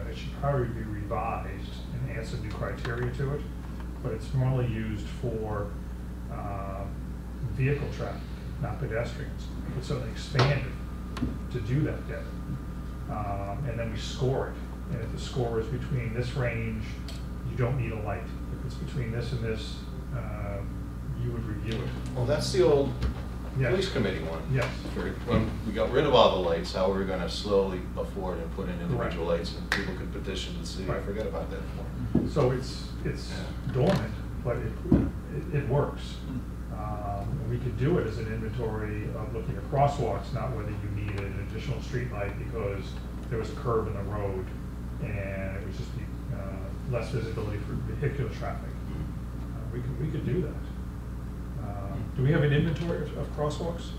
It should probably be revised and add some new criteria to it, but it's normally used for vehicle traffic, not pedestrians. But something expanded to do that better. And then we score it. And if the score is between this range, you don't need a light. If it's between this and this, you would review it. Well, that's the old Yes. police committee one. Yes. When we got rid of all the lights, how we were gonna slowly afford and put in individual lights, and people could petition the city. I Right. forgot about that form. So it's dormant, but it works. We could do it as an inventory of looking at crosswalks, not whether you needed an additional street light because there was a curve in the road and it would just be less visibility for vehicular traffic. We could do that. Do we have an inventory of crosswalks?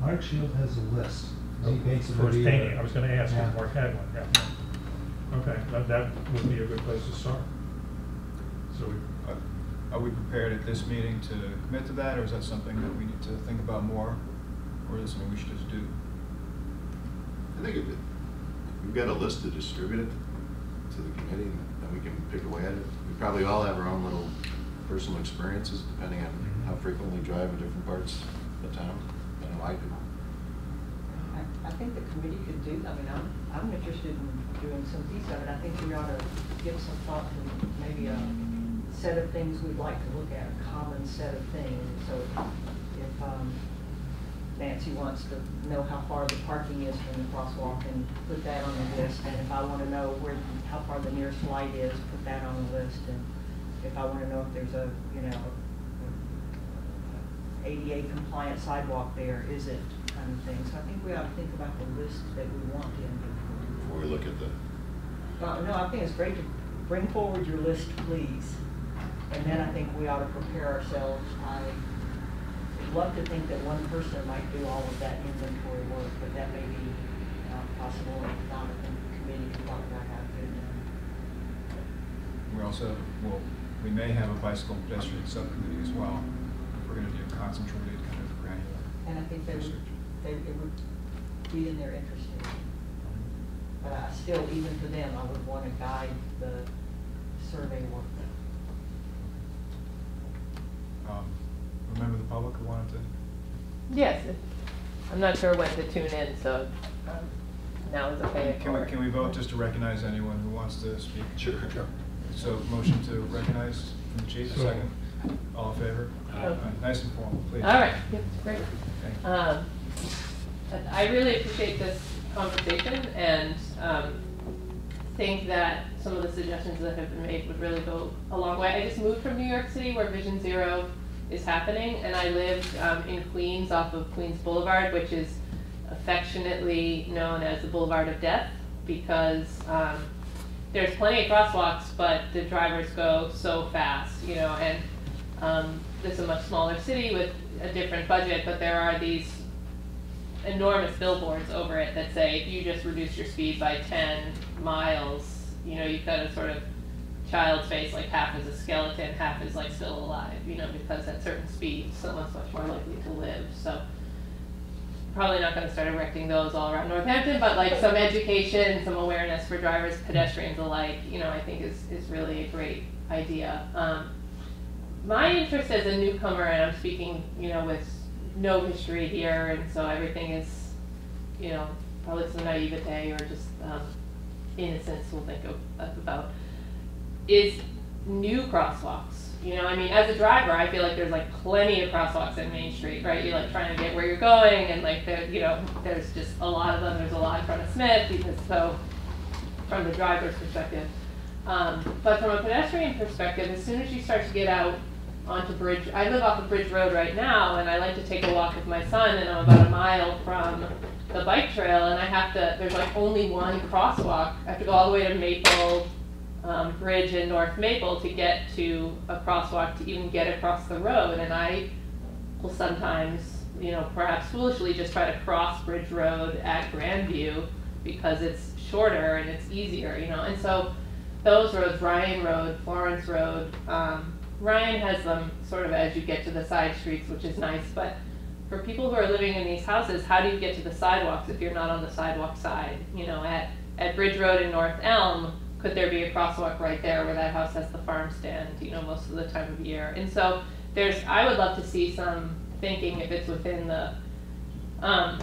Mark Shield has a list. He makes it For his every painting, year. I was gonna ask Yeah. if Mark had one, yeah. Okay, that would be a good place to start. So Are we prepared at this meeting to commit to that, or is that something that we need to think about more, or is it something we should just do? I think if we've got a list to distribute it to the committee, then we can pick away at it. We probably all have our own little personal experiences, depending on how frequently we drive in different parts of the town. I know I do. I think the committee could do, I'm interested in doing some piece of it. I think we ought to give some thought to maybe a set of things we'd like to look at, a common set of things. So if Nancy wants to know how far the parking is from the crosswalk, and put that on the list. And if I want to know how far the nearest light is, put that on the list. And if I want to know if there's a, ADA compliant sidewalk there, is it, kind of thing. So I think we ought to think about the list that we want in Before we look at the, No, I think it's great to bring forward your list, please. And then I think we ought to prepare ourselves. I would love to think that one person might do all of that inventory work, but that may be not possible. If not, I think the committee can talk about how to get it done. We also, we may have a bicycle pedestrian subcommittee as well, if we're gonna do concentrated kind of granular And I think research. it would be in their interest. But I still, even for them, I would want to guide the survey work. Remember the public who wanted to? Yes, I'm not sure when to tune in, so now is okay. Can we vote just to recognize anyone who wants to speak? Sure. So motion to recognize from the chief, So- second. All in favor? Aye. Nice and formal, please. All right, yep, great. Thank you. I really appreciate this conversation and think that some of the suggestions that have been made would really go a long way. I just moved from New York City where Vision Zero is happening, and I lived in Queens off of Queens Boulevard, which is affectionately known as the Boulevard of Death, because there's plenty of crosswalks, but the drivers go so fast, you know, and this is a much smaller city with a different budget, but there are these enormous billboards over it that say, if you just reduce your speed by 10 miles, you know, you've got a sort of child's face, like half is a skeleton, half is like still alive, you know, because at certain speeds, someone's much more likely to live. So probably not going to start erecting those all around Northampton, but like some education, some awareness for drivers, pedestrians alike, you know, I think is really a great idea. My interest as a newcomer, and I'm speaking, you know, with no history here, and so everything is, you know, probably some naivete or just innocence we'll think about, is new crosswalks. You know, I mean, as a driver, I feel like there's like plenty of crosswalks in Main Street, right? You're like trying to get where you're going, and like there, you know, there's just a lot of them. There's a lot in front of Smith, because so from the driver's perspective. But from a pedestrian perspective, as soon as you start to get out onto Bridge, I live off of Bridge Road right now, and I like to take a walk with my son, and I'm about a mile from the bike trail, and I have to, there's like only one crosswalk. I have to go all the way to Maple Bridge in North Maple to get to a crosswalk to even get across the road, and I will sometimes, you know, perhaps foolishly just try to cross Bridge Road at Grandview because it's shorter and it's easier, you know. And so those roads, Ryan Road, Florence Road, Ryan has them sort of as you get to the side streets, which is nice, but for people who are living in these houses, how do you get to the sidewalks if you're not on the sidewalk side? You know, at Bridge Road in North Elm, could there be a crosswalk right there where that house has the farm stand, you know, most of the time of year? And so I would love to see some thinking, if it's within the,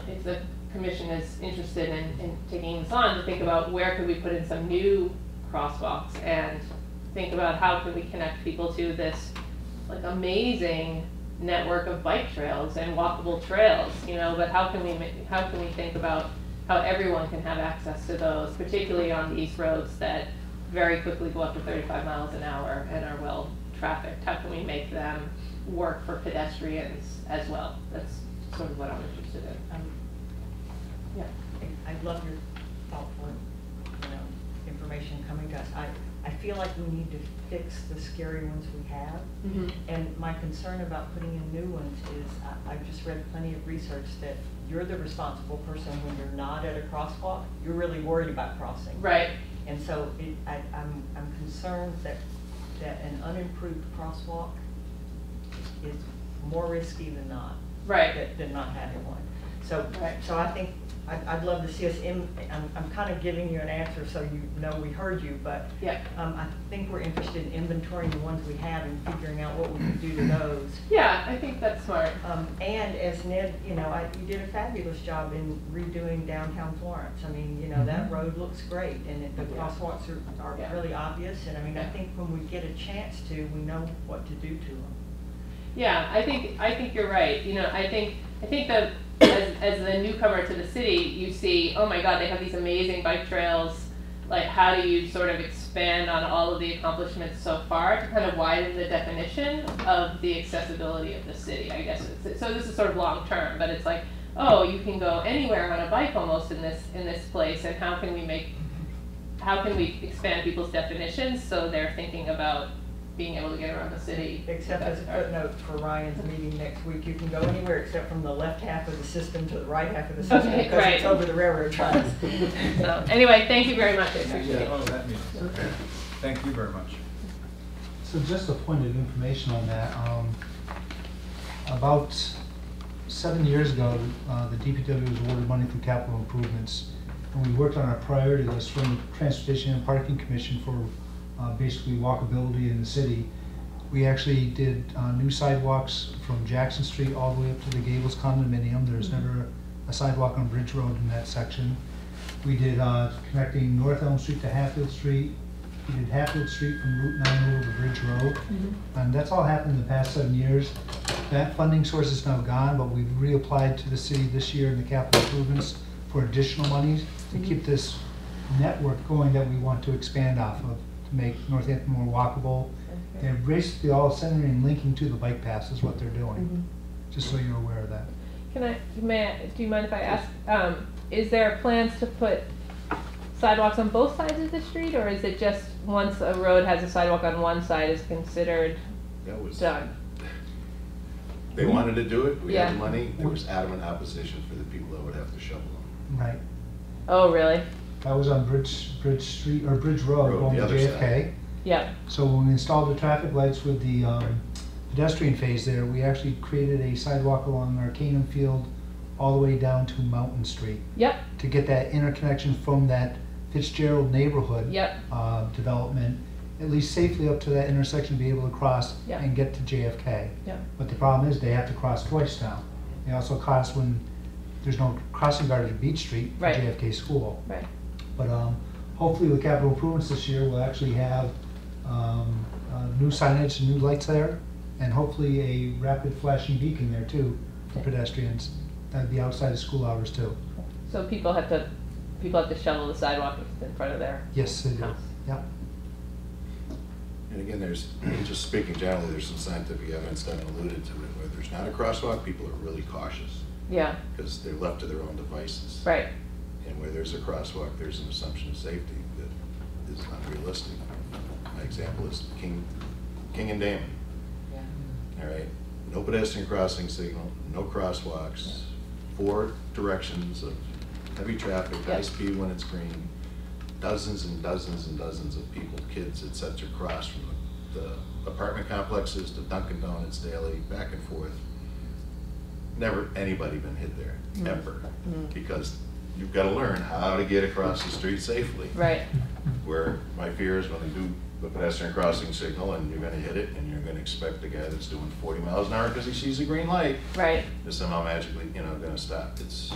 if the commission is interested in taking this on, to think about where could we put in some new crosswalks, and think about how can we connect people to this like amazing network of bike trails and walkable trails, you know, but how can we think about how everyone can have access to those, particularly on these roads that very quickly go up to 35 miles an hour and are well trafficked. How can we make them work for pedestrians as well? That's sort of what I'm interested in. Yeah. I love your thoughtful, you know, information coming to us. I feel like we need to fix the scary ones we have. Mm-hmm. And my concern about putting in new ones is I've just read plenty of research that you're the responsible person when you're not at a crosswalk. You're really worried about crossing. Right. And so I'm concerned that an unimproved crosswalk is more risky than not. Right. Than not having one. So, right. So I think I'd love to see us I'm kind of giving you an answer so you know we heard you, but yeah. I think we're interested in inventorying the ones we have and figuring out what we can do to those. Yeah, I think that's smart. And as Ned, you know, you did a fabulous job in redoing downtown Florence. I mean, you know, that road looks great, and the crosswalks are really obvious. And I mean, I think when we get a chance to, we know what to do to them. Yeah, I think you're right. You know, I think that as the newcomer to the city, you see, oh my God, they have these amazing bike trails. Like, how do you sort of expand on all of the accomplishments so far to kind of widen the definition of the accessibility of the city? I guess so. This is sort of long term, but it's like, oh, you can go anywhere on a bike almost in this place, and how can we expand people's definitions so they're thinking about being able to get around the city. Except as a footnote for Ryan's meeting next week, you can go anywhere except from the left half of the system to the right half of the system, okay, because right. it's over the railroad tracks. So anyway, thank you very much. I appreciate it. Oh, that means, okay. Thank you very much. So just a point of information on that. About 7 years ago, the DPW was awarded money for capital improvements, and we worked on our priority list from the Transportation and Parking Commission for basically walkability in the city. We actually did new sidewalks from Jackson Street all the way up to the Gables condominium. There's never a sidewalk on Bridge Road in that section. We did connecting North Elm Street to Hatfield Street. We did Hatfield Street from Route 9 over to Bridge Road. And that's all happened in the past 7 years. That funding source is now gone, but we've reapplied to the city this year in the capital improvements for additional monies to keep this network going that we want to expand off of, to make Northampton more walkable. They're basically all centering and linking to the bike paths is what they're doing, just so you're aware of that. Do you mind if I ask, is there plans to put sidewalks on both sides of the street, or is it just once a road has a sidewalk on one side is considered That was, done? they wanted to do it, we had the Yeah. money, there was adamant opposition for the people that would have to shovel them. Right. Oh, really? That was on Bridge Street, or Bridge Road, Road, going the to other JFK. side. Yep. So when we installed the traffic lights with the pedestrian phase there, we actually created a sidewalk along Arcanum Field all the way down to Mountain Street Yep. to get that interconnection from that Fitzgerald neighborhood Yep. development, at least safely up to that intersection, be able to cross Yep. and get to JFK. Yep. But the problem is they have to cross twice now. They also cross when there's no crossing guard at Beach Street for Right. JFK School. Right. But hopefully with capital improvements this year, we'll actually have new signage and new lights there, and hopefully a rapid flashing beacon there too for pedestrians. That'd be outside of school hours too. So people have to shovel the sidewalk in front of their Yes, they do. house. Yeah. And again, there's, just speaking generally, there's some scientific evidence that alluded to it, where there's not a crosswalk, people are really cautious, Yeah. because they're left to their own devices. Right. And where there's a crosswalk, there's an assumption of safety that is unrealistic. My example is King and Damon. Yeah. All right, no pedestrian crossing signal, no crosswalks, 4 directions of heavy traffic, high Yep. speed when it's green, dozens and dozens and dozens of people, kids, et cetera, cross from the apartment complexes to Dunkin' Donuts daily, back and forth. Never anybody been hit there, ever, because you've got to learn how to get across the street safely. Right. Where my fear is when they do the pedestrian crossing signal and you're gonna hit it and you're gonna expect the guy that's doing 40 miles an hour because he sees a green light Right. is somehow magically, gonna stop. It's,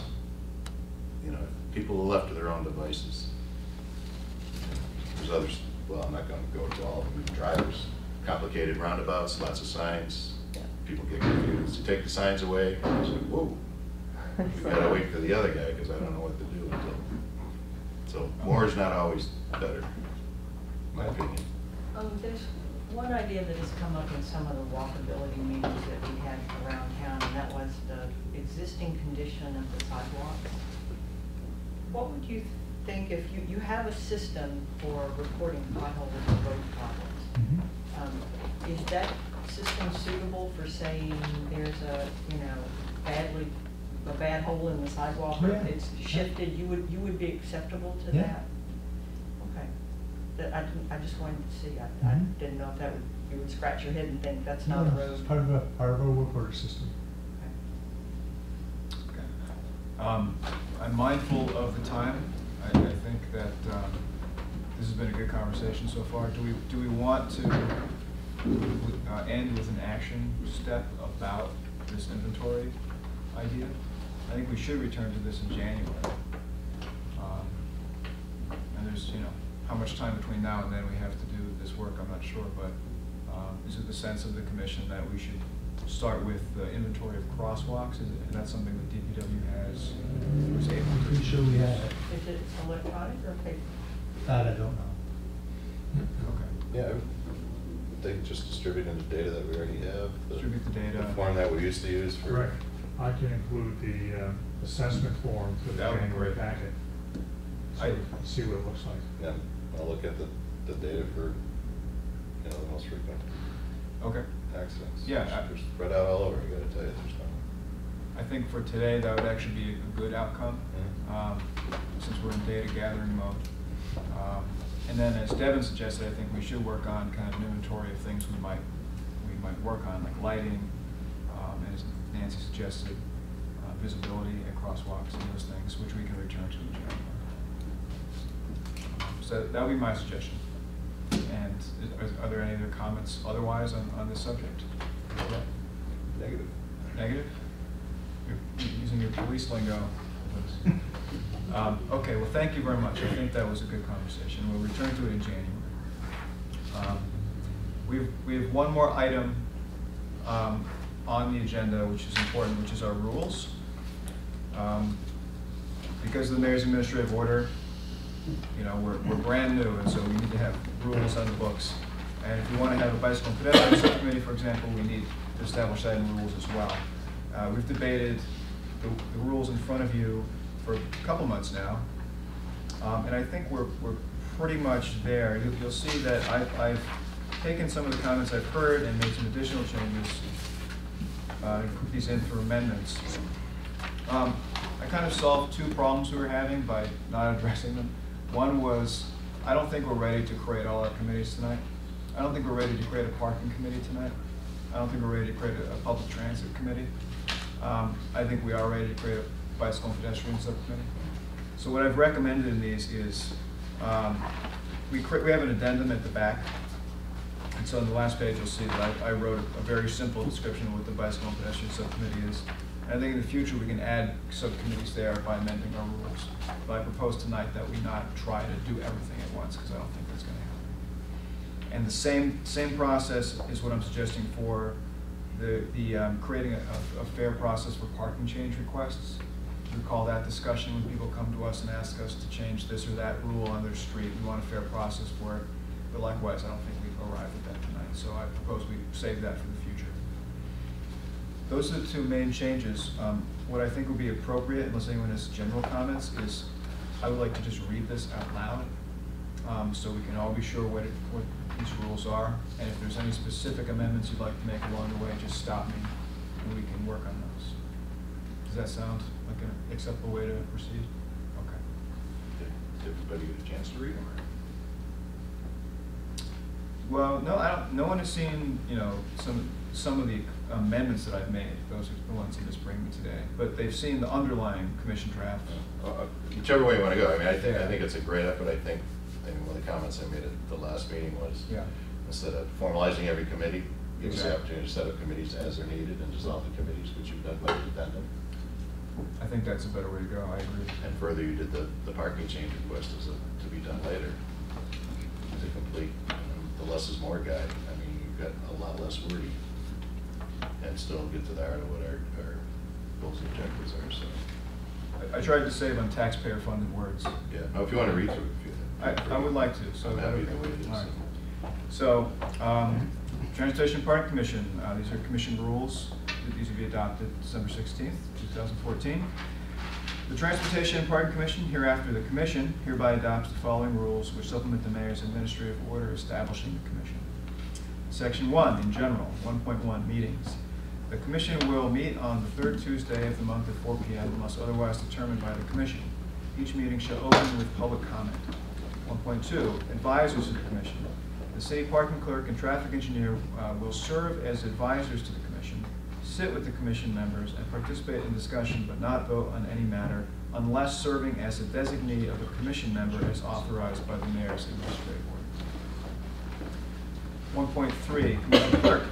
people are left to their own devices. There's others, well, I'm not gonna go to all of them. Drivers, complicated roundabouts, lots of signs. Yeah. People get confused. You take the signs away, it's like, whoa. We gotta wait for the other guy because I don't know what to do until. So more is not always better, in my opinion. There's one idea that has come up in some of the walkability meetings that we had around town, and that was the existing condition of the sidewalks. What would you think if you have a system for reporting potholes and road problems? Mhm. Is that system suitable for saying there's a bad hole in the sidewalk, or Oh, yeah. it's shifted, you would be acceptable to Yeah. that? Okay. I just wanted to see, I Mhm. didn't know if you would scratch your head and think that's No, not a it's road. part of our work order system. I'm mindful of the time. I think that this has been a good conversation so far. Do we want to end with an action step about this inventory idea? I think we should return to this in January. And there's, how much time between now and then we have to do this work, I'm not sure, but is it the sense of the commission that we should start with the inventory of crosswalks? Is that something that DPW was able I'm to? pretty sure we have it. Is it electronic or paper? That I don't know. Okay. Yeah, they just distributing the data that we already have. Distribute the data. The form that we used to use for. Correct. I can include the assessment form to the That would be January great. packet. So I- we can see what it looks like. Yeah, I'll look at the data for, the most frequent Okay. accidents. Yeah, They're spread out all over, I gotta tell you, there's no. I think for today, that would actually be a good outcome, Mhm. since we're in data gathering mode. And then as Devin suggested, I think we should work on kind of an inventory of things we might work on, like lighting, and as Nancy suggested, visibility at crosswalks and those things, which we can return to in January. So that would be my suggestion. And are there any other comments otherwise on this subject? Negative. Negative? You're using your police lingo. Okay, well, thank you very much. I think that was a good conversation. We'll return to it in January. We have one more item on the agenda, which is important, which is our rules. Because of the mayor's administrative order, we're brand new, and so we need to have rules on the books. And if we want to have a bicycle and pedestrian subcommittee, for example, we need to establish that in rules as well. We've debated the rules in front of you for a couple months now. And I think we're pretty much there. You'll see that I've taken some of the comments I've heard and made some additional changes, put these in for amendments. I kind of solved two problems we were having by not addressing them. One was, I don't think we're ready to create all our committees tonight. I don't think we're ready to create a parking committee tonight. I don't think we're ready to create a public transit committee. I think we are ready to create a bicycle and pedestrian subcommittee. So what I've recommended in these is, we have an addendum at the back. And so on the last page, you'll see that I wrote a very simple description of what the bicycle and pedestrian subcommittee is. And I think in the future, we can add subcommittees there by amending our rules. But I propose tonight that we not try to do everything at once, because I don't think that's going to happen. And the same process is what I'm suggesting for the creating a fair process for parking change requests. Recall that discussion when people come to us and ask us to change this or that rule on their street. We want a fair process for it. But likewise, I don't think we've arrived at that tonight. So I propose we save that for the future. Those are the two main changes. What I think would be appropriate, unless anyone has general comments, is I would like to just read this out loud so we can all be sure what these rules are. And if there's any specific amendments you'd like to make along the way, just stop me and we can work on those. Does that sound like an acceptable way to proceed? Okay. Did everybody get a chance to read them? Well, no one has seen, some of the amendments that I've made. Those are the ones he just bring me today. But they've seen the underlying commission draft. Whichever way you want to go. I mean, I think it's a great effort. I think one of the comments I made at the last meeting was, instead of formalizing every committee, give us the opportunity to set up committees as they're needed and dissolve the committees, which you've done by the addendum. I think that's a better way to go. I agree. And further, you did the parking change request to be done later. To complete the less is more guide. I mean, you've got a lot less wordy and still get to the heart of what our goals and objectives are. So I tried to save on taxpayer-funded words. Yeah. No, if you want to read through it, I would like to. So I'm happy the way it is. All right. So, Transportation Parking Commission. These are commission rules. These will be adopted December 16th, 2014. The Transportation and Parking Commission, hereafter the Commission, hereby adopts the following rules which supplement the Mayor's administrative order establishing the Commission. Section 1, in general, 1.1, meetings. The Commission will meet on the third Tuesday of the month at 4 p.m. unless otherwise determined by the Commission. Each meeting shall open with public comment. 1.2, advisors of the Commission. The City Parking Clerk and Traffic Engineer will serve as advisors to the Commission, sit with the Commission members, and participate in discussion but not vote on any matter unless serving as a designee of a Commission member as authorized by the Mayor's administrative order. 1.3, Commission Clerk.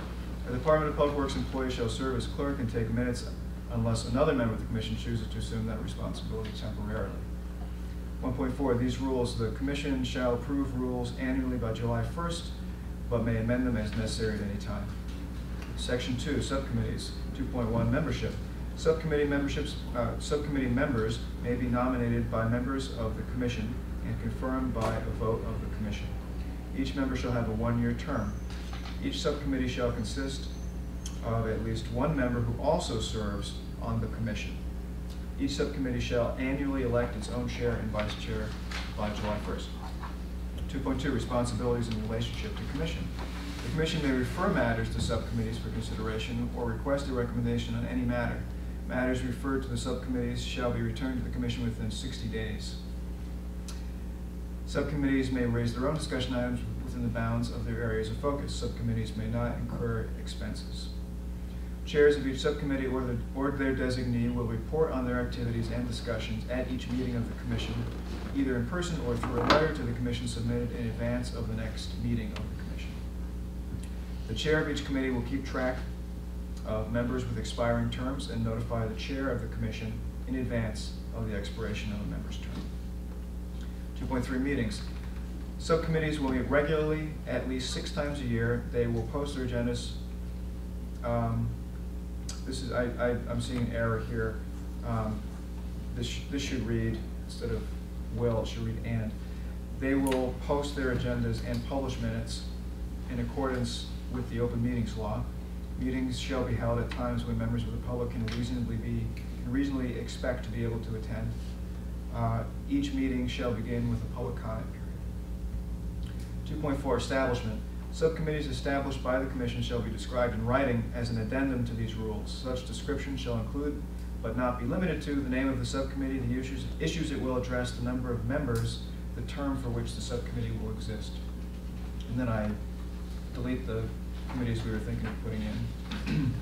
The Department of Public Works employee shall serve as clerk and take minutes unless another member of the Commission chooses to assume that responsibility temporarily. 1.4, these rules, the Commission shall approve rules annually by July 1st, but may amend them as necessary at any time. Section 2, subcommittees. 2.1, membership. Subcommittee members may be nominated by members of the Commission and confirmed by a vote of the Commission. Each member shall have a one-year term. Each subcommittee shall consist of at least one member who also serves on the Commission. Each subcommittee shall annually elect its own chair and vice chair by July 1st. 2.2, responsibilities in relationship to Commission. The Commission may refer matters to subcommittees for consideration or request a recommendation on any matter. Matters referred to the subcommittees shall be returned to the Commission within 60 days. Subcommittees may raise their own discussion items within the bounds of their areas of focus. Subcommittees may not incur expenses. Chairs of each subcommittee or their designee will report on their activities and discussions at each meeting of the Commission, either in person or through a letter to the Commission submitted in advance of the next meeting of the Commission. The chair of each committee will keep track of members with expiring terms and notify the chair of the Commission in advance of the expiration of a member's term. 2.3, meetings. Subcommittees will meet regularly at least 6 times a year. They will post their agendas. I'm seeing an error here. This should read, instead of will, it should read and. They will post their agendas and publish minutes in accordance with the open meetings law. Meetings shall be held at times when members of the public can reasonably be can reasonably expect to be able to attend. Each meeting shall begin with a public comment period. 2.4, establishment. Subcommittees established by the Commission shall be described in writing as an addendum to these rules. Such description shall include, but not be limited to, the name of the subcommittee, the issues it will address, the number of members, the term for which the subcommittee will exist. And then I delete the committees we were thinking of putting in.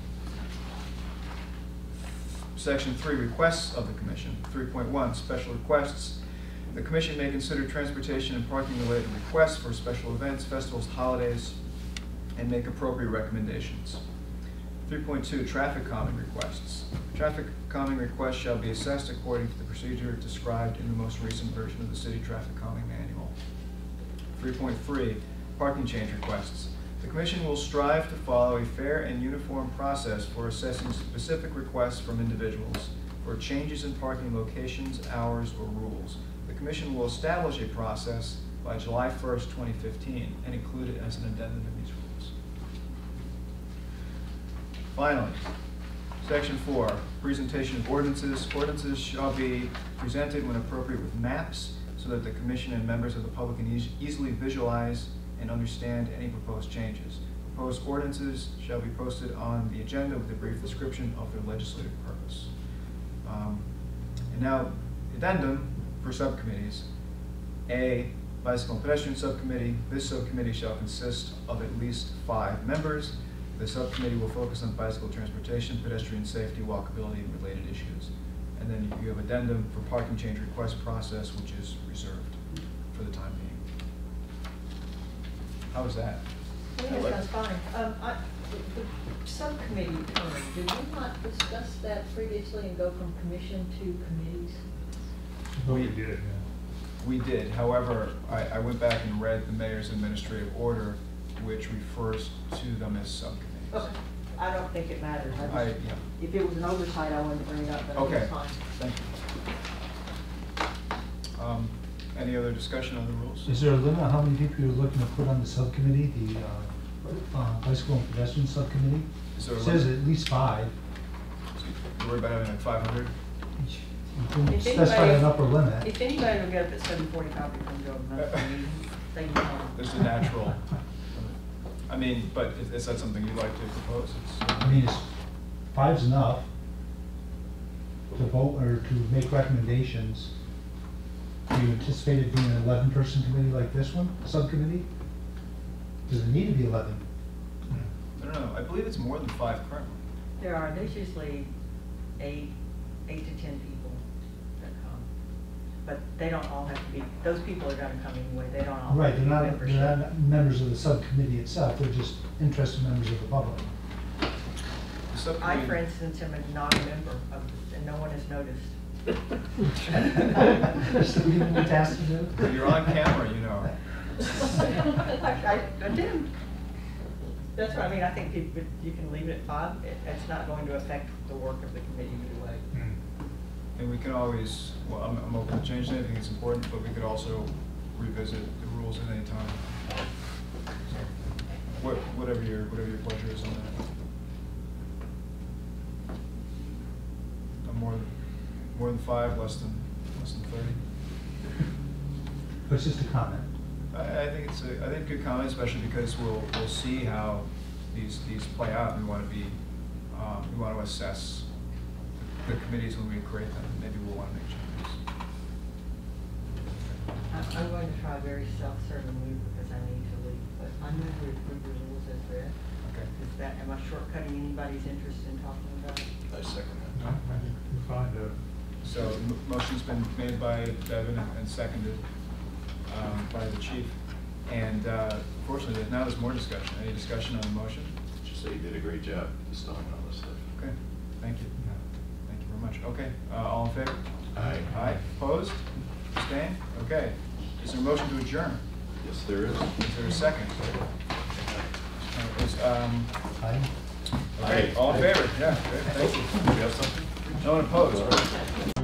Section 3, requests of the Commission. 3.1, special requests. The Commission may consider transportation and parking related requests for special events, festivals, holidays, and make appropriate recommendations. 3.2, traffic calming requests. Traffic calming requests shall be assessed according to the procedure described in the most recent version of the City Traffic Calming Manual. 3.3, parking change requests. The Commission will strive to follow a fair and uniform process for assessing specific requests from individuals for changes in parking locations, hours, or rules. The Commission will establish a process by July 1st, 2015, and include it as an addendum to these rules. Finally, Section 4, presentation of ordinances. Ordinances shall be presented when appropriate with maps so that the Commission and members of the public can easily visualize and understand any proposed changes. Proposed ordinances shall be posted on the agenda with a brief description of their legislative purpose. And now, addendum for subcommittees. A, bicycle and pedestrian subcommittee. This subcommittee shall consist of at least 5 members. The subcommittee will focus on bicycle transportation, pedestrian safety, walkability, and related issues. And then you have addendum for parking change request process, which is reserved for the time being. How was that? I think that sounds fine. The subcommittee term, did we not discuss that previously and go from commission to committees? We did, yeah. We did. However, I went back and read the mayor's administrative order, which refers to them as subcommittees. Okay. I don't think it matters. Yeah. If it was an oversight, I wanted to bring it up, but I think Okay. it's fine. Thank you. Any other discussion on the rules? Is there a limit on how many people you're looking to put on the subcommittee, the bicycle and pedestrian subcommittee? Is there a It says limit? at least 5. You worried about having like 500? You can If specify anybody- an upper limit. If anybody will get up at 7:45, we can go to another meeting, they can come. There's a natural. I mean, but is that something you'd like to propose? I mean, 5's enough to vote or to make recommendations. Do you anticipate it being an 11-person committee like this one, subcommittee? Does it need to be 11? I don't know. I believe it's more than 5 currently. There's usually 8 to 10 people that come. But they don't all have to be, those people are gonna come anyway, they don't all Right, have to they're be not membership. members of the subcommittee itself, they're just interested members of the public. The I, subcommittee- for instance, am not a member of, and no one has noticed. So we have a task to do? You're on camera, you know. I did. That's what I mean, I think you can leave it at 5, it's not going to affect the work of the committee either way. And we can always, well, I'm open to changing it, I think it's important, but we could also revisit the rules at any time. So, whatever your pleasure is on that. More than 5, less than 30. But it's just a comment. I think it's I think good comment, especially because we'll see how these play out. We want to assess the committees when we create them. Maybe we'll want to make changes. I'm going to try very self-servingly because I need to leave, but I'm going to approve the rules as read. Okay. Am I shortcutting anybody's interest in talking about it? I second No, that. I think we're fine to. So motion's been made by Devin and seconded by the chief. And fortunately, now there's more discussion. Any discussion on the motion? Just say you did a great job dispelling all this stuff. Okay, thank you. Thank you very much. Okay, all in favor? Aye. Aye, opposed? Abstained? Okay. Is there a motion to adjourn? Yes, there is. Is there a second? Aye. Okay, all in favor? Yeah, great, thank you. Do you have something? No one opposed, right?